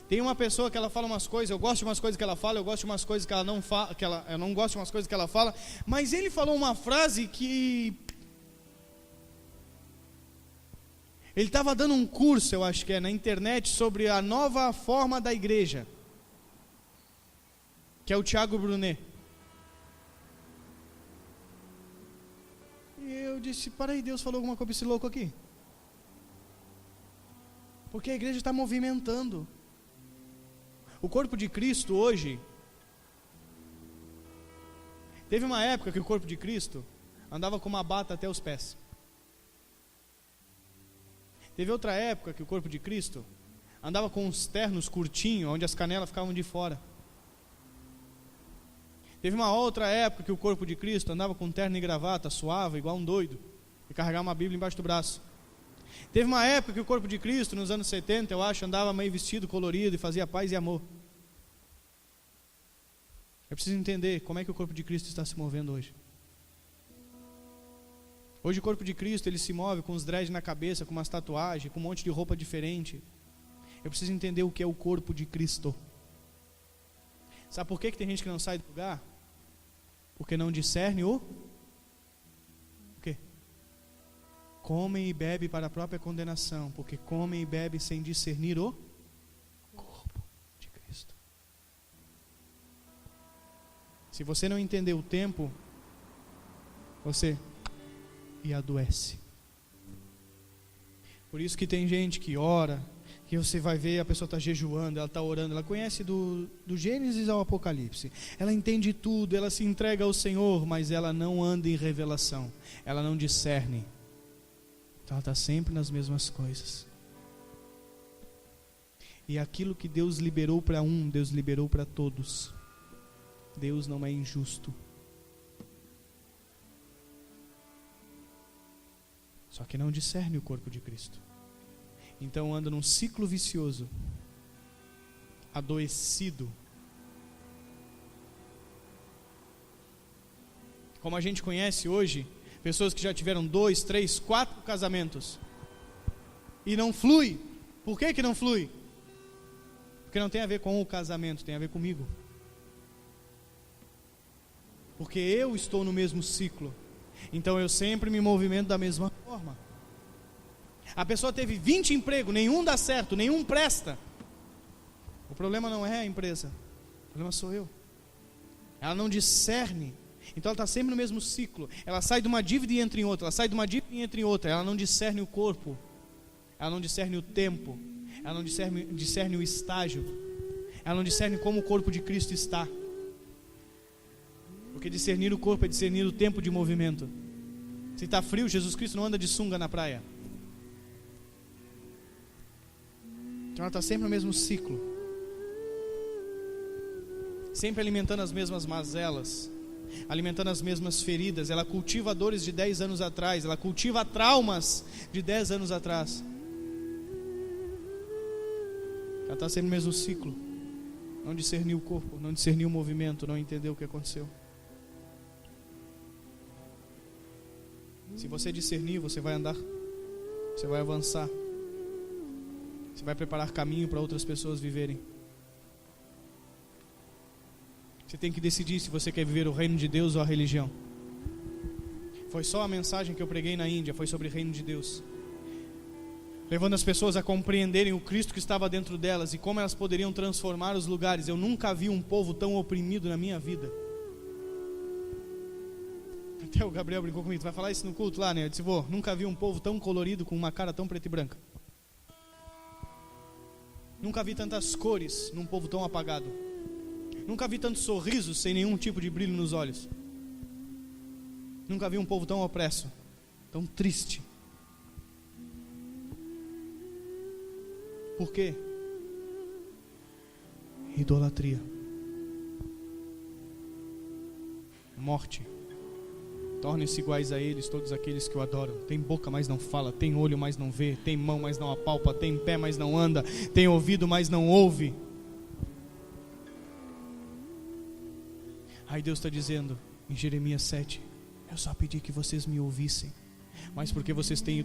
Tem uma pessoa que ela fala umas coisas, eu gosto de umas coisas que ela fala, eu gosto de umas coisas que ela não fala, eu não gosto de umas coisas que ela fala, mas ele falou uma frase que... Ele estava dando um curso, eu acho que na internet, sobre a nova forma da igreja, que é o Thiago Brunet. E eu disse, para aí, Deus falou alguma coisa esse louco aqui? Porque a igreja está movimentando. O corpo de Cristo hoje, teve uma época que o corpo de Cristo andava com uma bata até os pés. Teve outra época que o corpo de Cristo andava com uns ternos curtinhos, onde as canelas ficavam de fora. Teve uma outra época que o corpo de Cristo andava com terno e gravata, suave, igual um doido, e carregava uma Bíblia embaixo do braço. Teve uma época que o corpo de Cristo, nos anos 70, eu acho, andava meio vestido, colorido, e fazia paz e amor. Eu preciso entender como é que o corpo de Cristo está se movendo hoje. Hoje o corpo de Cristo, ele se move com os dreads na cabeça, com umas tatuagens, com um monte de roupa diferente. Eu preciso entender o que é o corpo de Cristo. Sabe por que tem gente que não sai do lugar? Porque não discerne o quê? Comem e bebem para a própria condenação, porque comem e bebem sem discernir o corpo de Cristo. Se você não entender o tempo, você e adoece. Por isso que tem gente que ora, que você vai ver, a pessoa está jejuando, ela está orando, ela conhece do Gênesis ao Apocalipse, ela entende tudo, ela se entrega ao Senhor, mas ela não anda em revelação, ela não discerne, então ela está sempre nas mesmas coisas. E aquilo que Deus liberou para um, Deus liberou para todos. Deus não é injusto. Só que não discerne o corpo de Cristo. Então anda num ciclo vicioso, adoecido. Como a gente conhece hoje, pessoas que já tiveram 2, 3, 4 casamentos e não flui. Por que não flui? Porque não tem a ver com o casamento, tem a ver comigo. Porque eu estou no mesmo ciclo. Então eu sempre me movimento da mesma forma. A pessoa teve 20 empregos, nenhum dá certo, nenhum presta. O problema não é a empresa, o problema sou eu. Ela não discerne, então ela está sempre no mesmo ciclo. Ela sai de uma dívida e entra em outra, ela sai de uma dívida e entra em outra. Ela não discerne o corpo, ela não discerne o tempo, ela não discerne o estágio, ela não discerne como o corpo de Cristo está. Porque discernir o corpo é discernir o tempo de movimento. Se está frio, Jesus Cristo não anda de sunga na praia. Então ela está sempre no mesmo ciclo, sempre alimentando as mesmas mazelas, alimentando as mesmas feridas. Ela cultiva dores de 10 anos atrás, ela cultiva traumas de 10 anos atrás. Ela está sempre no mesmo ciclo. Não discerniu o corpo, não discerniu o movimento, não entendeu o que aconteceu. Se você discernir, você vai andar, você vai avançar, você vai preparar caminho para outras pessoas viverem. Você tem que decidir se você quer viver o reino de Deus ou a religião. Foi só a mensagem que eu preguei na Índia, foi sobre o reino de Deus, levando as pessoas a compreenderem o Cristo que estava dentro delas e como elas poderiam transformar os lugares. Eu nunca vi um povo tão oprimido na minha vida. Até o Gabriel brincou comigo, tu vai falar isso no culto lá, né? Eu disse, vou, nunca vi um povo tão colorido, com uma cara tão preta e branca. Nunca vi tantas cores num povo tão apagado. Nunca vi tantos sorrisos sem nenhum tipo de brilho nos olhos. Nunca vi um povo tão opresso, tão triste. Por quê? Idolatria. Morte. Tornem-se iguais a eles todos aqueles que o adoram. Tem boca, mas não fala. Tem olho, mas não vê. Tem mão, mas não apalpa. Tem pé, mas não anda. Tem ouvido, mas não ouve. Aí Deus está dizendo em Jeremias 7: eu só pedi que vocês me ouvissem, mas porque vocês têm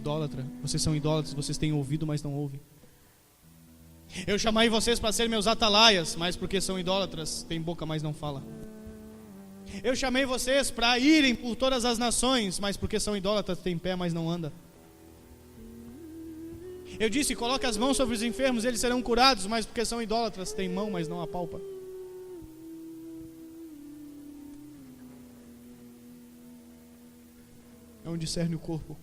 vocês são idólatras, vocês têm ouvido, mas não ouvem. Eu chamei vocês para serem meus atalaias, mas porque são idólatras, têm boca, mas não fala. Eu chamei vocês para irem por todas as nações, mas porque são idólatras, têm pé, mas não anda. Eu disse, coloque as mãos sobre os enfermos, eles serão curados, mas porque são idólatras, têm mão, mas não apalpa. Não discerne o corpo.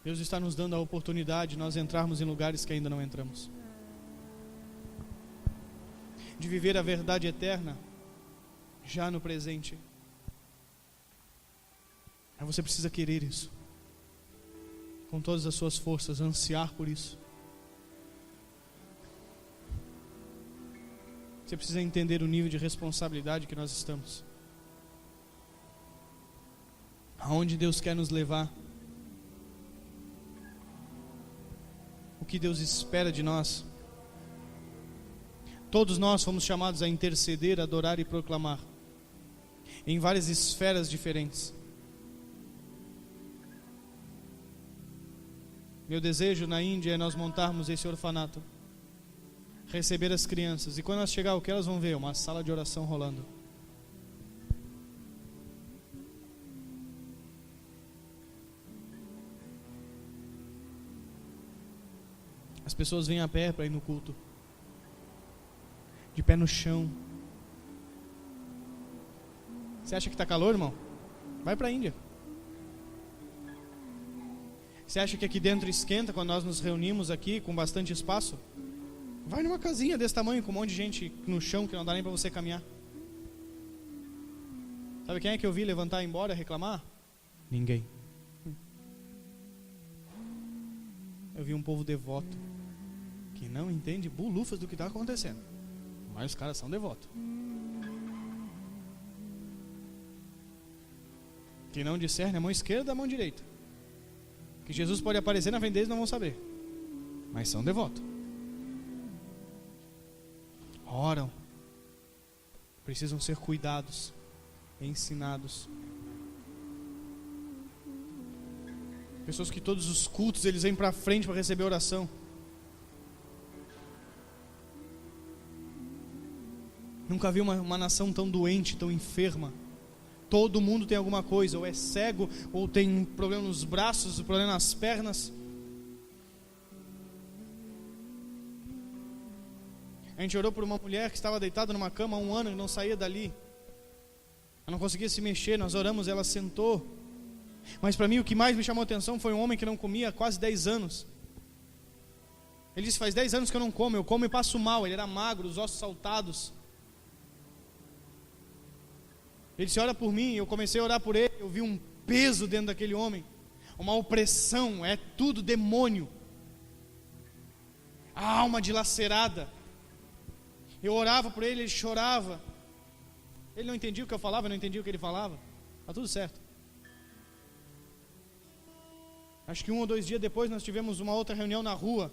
Deus está nos dando a oportunidade de nós entrarmos em lugares que ainda não entramos, de viver a verdade eterna já no presente. Mas você precisa querer isso com todas as suas forças, ansiar por isso. Você precisa entender o nível de responsabilidade que nós estamos, aonde Deus quer nos levar, o que Deus espera de nós. Todos nós fomos chamados a interceder, adorar e proclamar em várias esferas diferentes. Meu desejo na Índia é nós montarmos esse orfanato, receber as crianças, e quando elas chegar, o que elas vão ver? Uma sala de oração rolando. As pessoas vêm a pé para ir no culto, de pé no chão. Você acha que está calor, irmão? Vai para a Índia. Você acha que aqui dentro esquenta quando nós nos reunimos aqui com bastante espaço? Vai numa casinha desse tamanho com um monte de gente no chão que não dá nem para você caminhar. Sabe quem é que eu vi levantar e ir embora, reclamar? Ninguém. Eu vi um povo devoto que não entende bulufas do que está acontecendo, mas os caras são devotos. Que não discerne a mão esquerda da mão direita. Que Jesus pode aparecer na frente deles e não vão saber, mas são devotos. Oram, precisam ser cuidados, ensinados. Pessoas que todos os cultos eles vêm para frente para receber oração. Nunca vi uma nação tão doente, tão enferma. Todo mundo tem alguma coisa, ou é cego, ou tem problema nos braços, problema nas pernas. A gente orou por uma mulher que estava deitada numa cama há 1 ano e não saía dali. Ela não conseguia se mexer, nós oramos, ela sentou. Mas para mim o que mais me chamou a atenção foi um homem que não comia há quase 10 anos. Ele disse, faz 10 anos que eu como e passo mal. Ele era magro, os ossos saltados. Ele disse, ora por mim. Eu comecei a orar por ele, eu vi um peso dentro daquele homem, uma opressão, é tudo demônio, a alma dilacerada. Eu orava por ele, ele chorava. Ele não entendia o que eu falava, eu não entendia o que ele falava. Tá tudo certo. Acho que 1 ou 2 dias depois nós tivemos uma outra reunião na rua.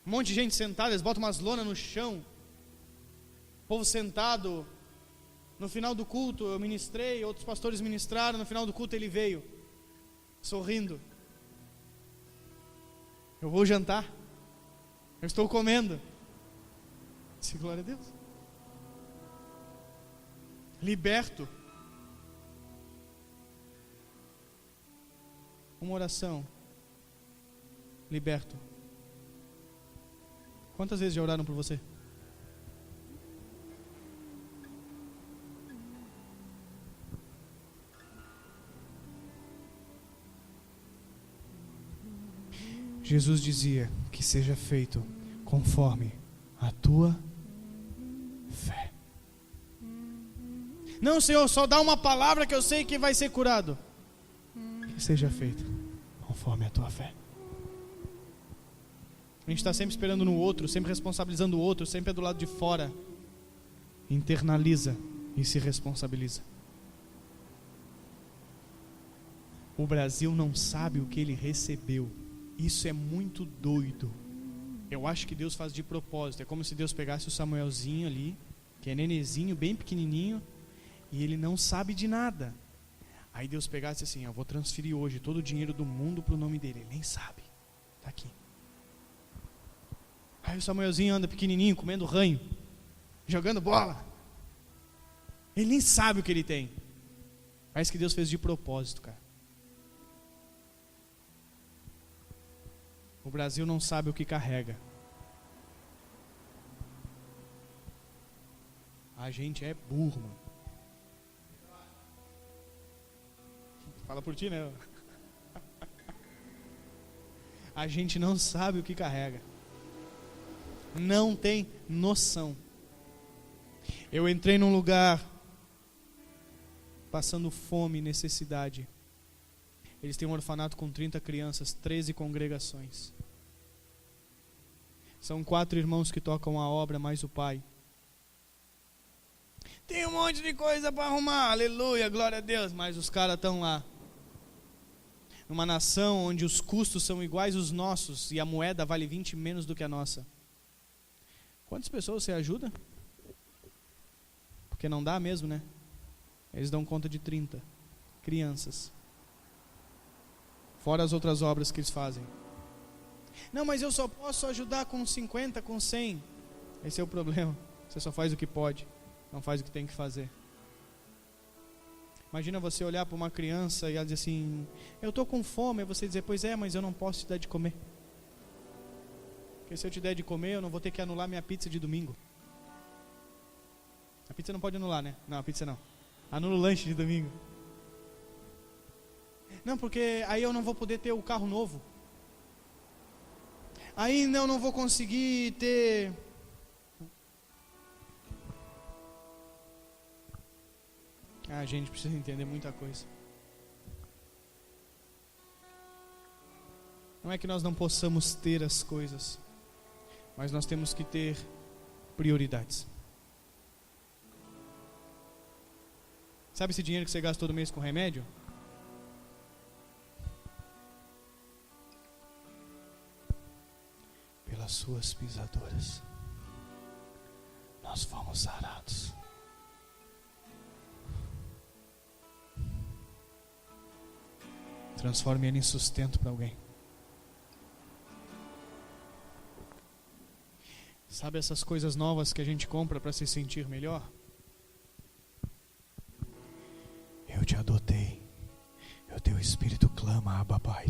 Um monte de gente sentada, eles botam umas lonas no chão. O povo sentado. No final do culto eu ministrei, outros pastores ministraram. No final do culto ele veio, sorrindo. Eu vou jantar. Eu estou comendo. Disse, glória a Deus. Liberto. Uma oração. Liberto. Quantas vezes já oraram por você? Jesus dizia que seja feito conforme a tua fé. Não, Senhor, só dá uma palavra que eu sei que vai ser curado. Que seja feito conforme a tua fé. A gente está sempre esperando no outro, sempre responsabilizando o outro, sempre é do lado de fora. Internaliza e se responsabiliza. O Brasil não sabe o que ele recebeu. Isso é muito doido. Eu acho que Deus faz de propósito. É como se Deus pegasse o Samuelzinho ali, que é nenezinho, bem pequenininho, e ele não sabe de nada. Aí Deus pegasse assim, eu vou transferir hoje todo o dinheiro do mundo para o nome dele. Ele nem sabe. Está aqui. Aí o Samuelzinho anda pequenininho, comendo ranho, jogando bola. Ele nem sabe o que ele tem. Parece que Deus fez de propósito, cara. O Brasil não sabe o que carrega. A gente é burro, mano. Fala por ti, né? A gente não sabe o que carrega. Não tem noção. Eu entrei num lugar passando fome e necessidade. Eles têm um orfanato com 30 crianças, 13 congregações. São 4 irmãos que tocam a obra, mais o pai. Tem um monte de coisa para arrumar, aleluia, glória a Deus. Mas os caras estão lá. Numa nação onde os custos são iguais aos nossos e a moeda vale 20 menos do que a nossa. Quantas pessoas você ajuda? Porque não dá mesmo, né? Eles dão conta de 30 crianças. Fora as outras obras que eles fazem. Não, mas eu só posso ajudar com 50, com 100. Esse é o problema. Você só faz o que pode, não faz o que tem que fazer. Imagina você olhar para uma criança e ela dizer assim, eu estou com fome. E você dizer, pois é, mas eu não posso te dar de comer. Porque se eu te der de comer, eu não vou ter que anular minha pizza de domingo. A pizza não pode anular, né? Não, a pizza não. Anula o lanche de domingo. Não, porque aí eu não vou poder ter o carro novo. Aí não vou conseguir ter... A gente precisa entender muita coisa. Não é que nós não possamos ter as coisas, mas nós temos que ter prioridades. Sabe esse dinheiro que você gasta todo mês com remédio? Pelas suas pisaduras nós fomos sarados. Transforme ele em sustento para alguém. Sabe essas coisas novas que a gente compra para se sentir melhor? Eu te adotei. O teu espírito clama, Abba, Pai.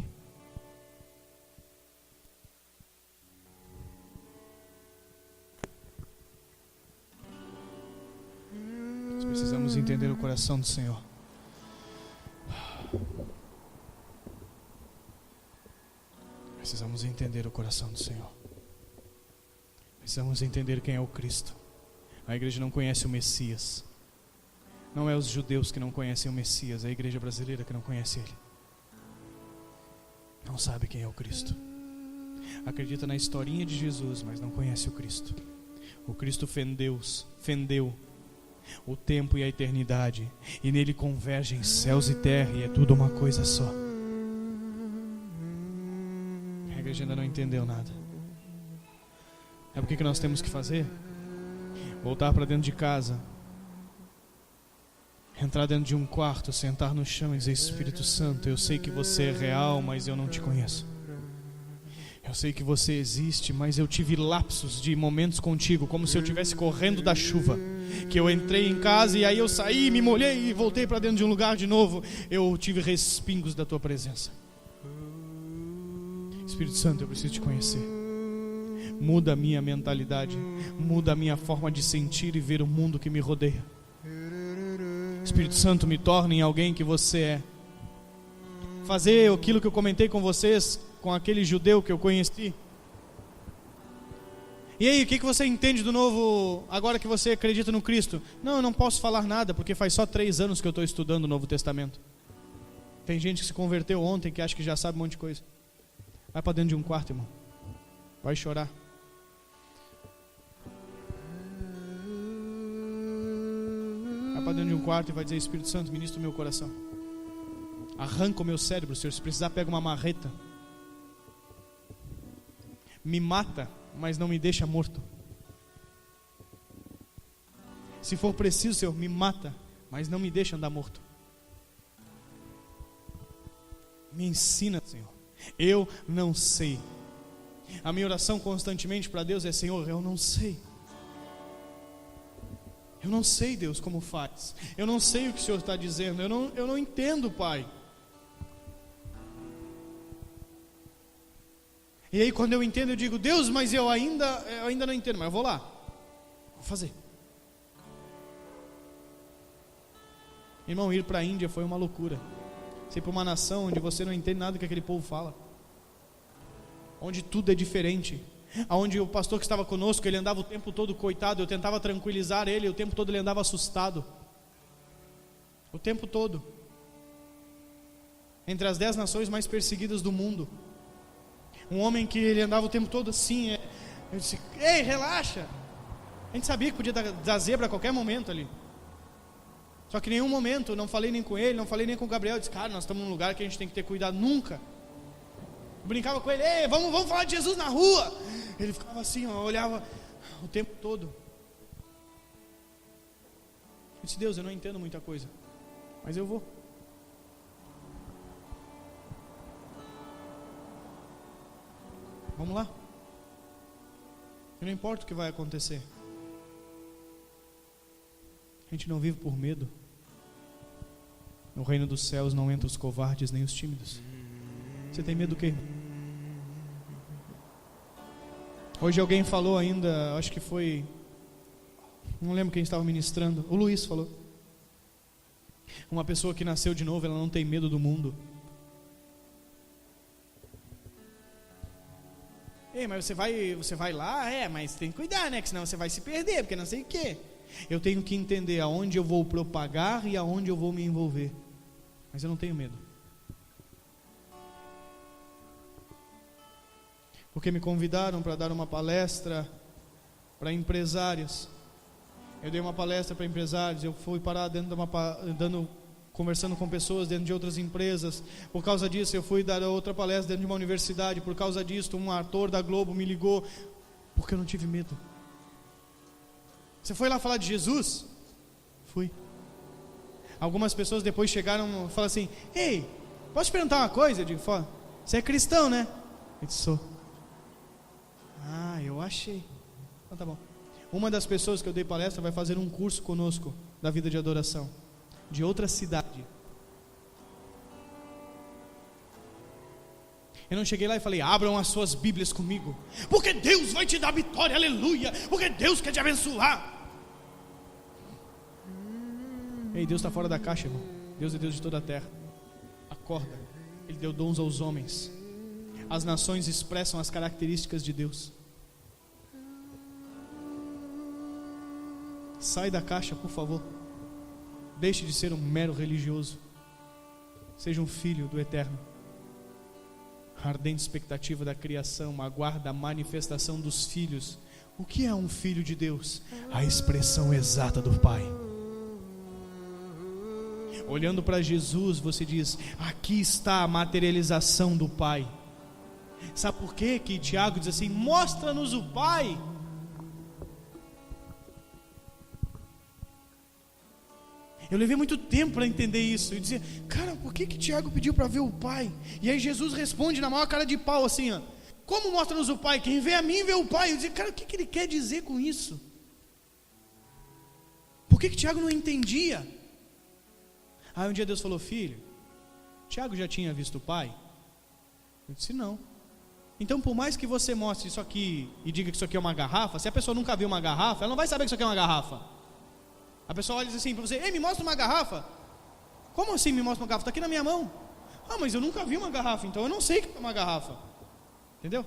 Precisamos entender o coração do Senhor. Precisamos entender o coração do Senhor. Precisamos entender quem é o Cristo. A igreja não conhece o Messias. Não é os judeus que não conhecem o Messias, é a igreja brasileira que não conhece Ele. Não sabe quem é o Cristo. Acredita na historinha de Jesus, mas não conhece o Cristo. O Cristo fendeu o tempo e a eternidade, e nele convergem céus e terra, e é tudo uma coisa só. A igreja ainda não entendeu nada. O que nós temos que fazer? Voltar para dentro de casa, entrar dentro de um quarto, sentar no chão e dizer: Espírito Santo, eu sei que você é real, mas eu não te conheço. Eu sei que você existe, mas eu tive lapsos de momentos contigo, como se eu estivesse correndo da chuva, que eu entrei em casa e aí eu saí, me molhei e voltei para dentro de um lugar de novo. Eu tive respingos da tua presença. Espírito Santo, eu preciso te conhecer. Muda a minha mentalidade, muda a minha forma de sentir e ver o mundo que me rodeia. Espírito Santo, me torne em alguém que você é. Fazer aquilo que eu comentei com vocês, com aquele judeu que eu conheci. E aí, o que você entende do novo, agora que você acredita no Cristo? Não, eu não posso falar nada, porque faz só 3 anos que eu estou estudando o Novo Testamento. Tem gente que se converteu ontem, que acha que já sabe um monte de coisa. Vai para dentro de um quarto, irmão. Vai chorar. Vai para dentro de um quarto e vai dizer: Espírito Santo, ministra o meu coração. Arranca o meu cérebro, Senhor. Se precisar, pega uma marreta. Me mata, mas não me deixa morto. Se for preciso, Senhor, me mata, mas não me deixa andar morto. Me ensina, Senhor. Eu não sei. A minha oração constantemente para Deus é: Senhor, eu não sei. Eu não sei, Deus, como faz. Eu não sei o que o Senhor está dizendo. Eu não entendo, Pai. E aí quando eu entendo, eu digo: Deus, mas eu ainda não entendo, mas eu vou lá. Vou fazer. Irmão, ir para a Índia foi uma loucura. Você ir para uma nação onde você não entende nada do que aquele povo fala. Onde tudo é diferente. Onde o pastor que estava conosco, ele andava o tempo todo coitado, eu tentava tranquilizar ele, o tempo todo ele andava assustado. O tempo todo. Entre as 10 nações mais perseguidas do mundo. Um homem que ele andava o tempo todo assim. Eu disse: ei, relaxa. A gente sabia que podia dar zebra a qualquer momento ali. Só que em nenhum momento, não falei nem com ele, não falei nem com o Gabriel. Eu disse: cara, nós estamos num lugar que a gente tem que ter cuidado. Nunca. Eu brincava com ele: ei, vamos falar de Jesus na rua. Ele ficava assim, ó, olhava o tempo todo. Eu disse: Deus, eu não entendo muita coisa, mas eu vou. Vamos lá. E não importa o que vai acontecer. A gente não vive por medo. No reino dos céus não entram os covardes nem os tímidos. Você tem medo do quê? Hoje alguém falou ainda, acho que foi, não lembro quem estava ministrando, o Luiz falou. Uma pessoa que nasceu de novo, ela não tem medo do mundo. Ei, mas você vai lá? Mas tem que cuidar, né? Que senão você vai se perder, porque não sei o quê. Eu tenho que entender aonde eu vou propagar e aonde eu vou me envolver. Mas eu não tenho medo. Porque me convidaram para dar uma palestra para empresários. Eu dei uma palestra para empresários. Eu fui parar dentro de conversando com pessoas dentro de outras empresas. Por causa disso, eu fui dar outra palestra dentro de uma universidade. Por causa disso, um ator da Globo me ligou. Porque eu não tive medo. Você foi lá falar de Jesus? Fui. Algumas pessoas depois chegaram e falaram assim: ei, posso te perguntar uma coisa? Eu digo: você é cristão, né? Eu disse: sou. Ah, eu achei. Então tá bom. Uma das pessoas que eu dei palestra vai fazer um curso conosco da vida de adoração, de outra cidade. Eu não cheguei lá e falei: abram as suas Bíblias comigo, porque Deus vai te dar vitória, aleluia, porque Deus quer te abençoar. Ei, Deus está fora da caixa, irmão. Deus é Deus de toda a terra. Acorda. Ele deu dons aos homens. As nações expressam as características de Deus. Sai da caixa, por favor. Deixe de ser um mero religioso. Seja um filho do Eterno. A ardente expectativa da criação aguarda a manifestação dos filhos. O que é um filho de Deus? A expressão exata do Pai. Olhando para Jesus, você diz: aqui está a materialização do Pai. Sabe por quê que Tiago diz assim: mostra-nos o Pai? Eu levei muito tempo para entender isso. Eu dizia: cara, por que Tiago pediu para ver o Pai? E aí Jesus responde na maior cara de pau assim, ó: como mostra-nos o Pai? Quem vê a mim vê o Pai. Eu dizia: cara, o que ele quer dizer com isso? Por que Tiago não entendia? Aí um dia Deus falou: filho, Tiago já tinha visto o Pai? Eu disse: não. Então, por mais que você mostre isso aqui e diga que isso aqui é uma garrafa, se a pessoa nunca viu uma garrafa, ela não vai saber que isso aqui é uma garrafa. A pessoa olha assim para você: ei, me mostra uma garrafa. Como assim me mostra uma garrafa? Está aqui na minha mão. Ah, mas eu nunca vi uma garrafa, então eu não sei que é uma garrafa. Entendeu?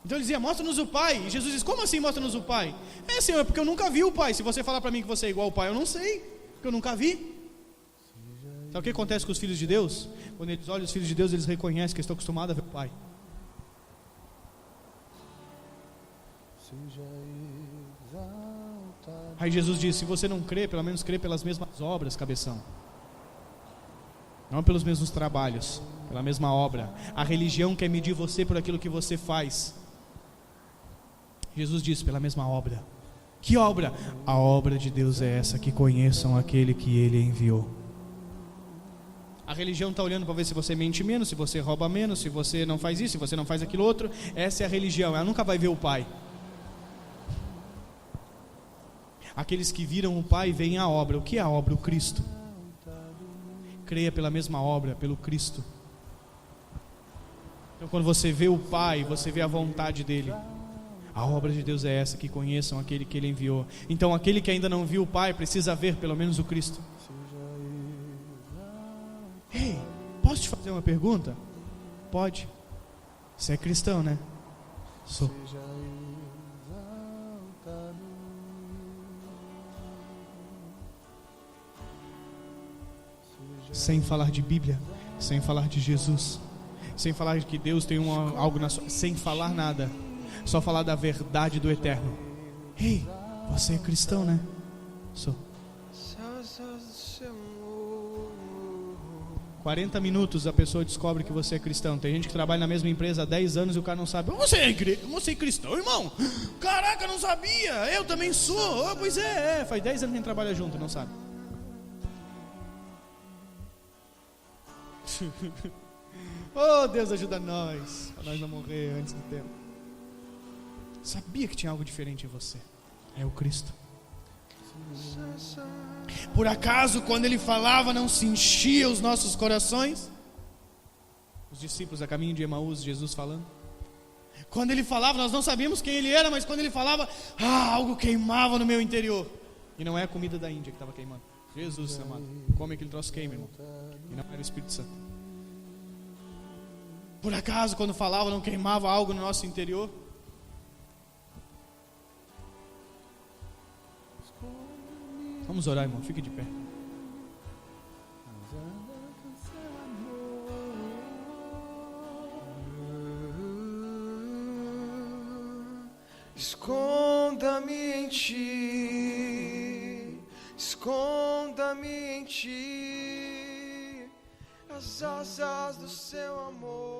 Então ele dizia: mostra-nos o Pai. E Jesus diz: como assim mostra-nos o Pai? É, Senhor, porque eu nunca vi o Pai. Se você falar para mim que você é igual ao Pai, eu não sei, porque eu nunca vi. Sabe o que acontece com os filhos de Deus? Quando eles olham os filhos de Deus, eles reconhecem que estão acostumados a ver o Pai. Aí Jesus diz: se você não crê, pelo menos crê pelas mesmas obras, cabeção. Não pelos mesmos trabalhos, pela mesma obra. A religião quer medir você por aquilo que você faz. Jesus disse: pela mesma obra. Que obra? A obra de Deus é essa, que conheçam aquele que Ele enviou. A religião está olhando para ver se você mente menos, se você rouba menos, se você não faz isso, se você não faz aquilo outro. Essa é a religião, ela nunca vai ver o Pai. Aqueles que viram o Pai veem a obra. O que é a obra? O Cristo. Creia pela mesma obra, pelo Cristo. Então quando você vê o Pai, você vê a vontade dEle. A obra de Deus é essa, que conheçam aquele que Ele enviou. Então aquele que ainda não viu o Pai precisa ver pelo menos o Cristo. Ei, posso te fazer uma pergunta? Pode. Você é cristão, né? Sou. Sem falar de Bíblia, sem falar de Jesus, sem falar de que Deus tem algo na sua... sem falar nada, só falar da verdade do Eterno. Ei, você é cristão, né? Sou. 40 minutos a pessoa descobre que você é cristão. Tem gente que trabalha na mesma empresa há 10 anos e o cara não sabe. Você é cristão, irmão? Caraca, não sabia. Eu também sou. Oh, pois é. Faz 10 anos que a gente trabalha junto, não sabe. Oh, Deus ajuda nós, para nós não morrer antes do tempo. Sabia que tinha algo diferente em você. É o Cristo. Por acaso quando Ele falava não se enchia os nossos corações? Os discípulos a caminho de Emaús, Jesus falando. Quando Ele falava nós não sabíamos quem Ele era, mas quando Ele falava, algo queimava no meu interior. E não é a comida da Índia que estava queimando. Jesus amado, come aquele troço queima, irmão. E não era o Espírito Santo. Por acaso quando falava não queimava algo no nosso interior? Vamos orar, irmão, fique de pé. Esconda-me em ti, esconda-me em ti, as asas do seu amor.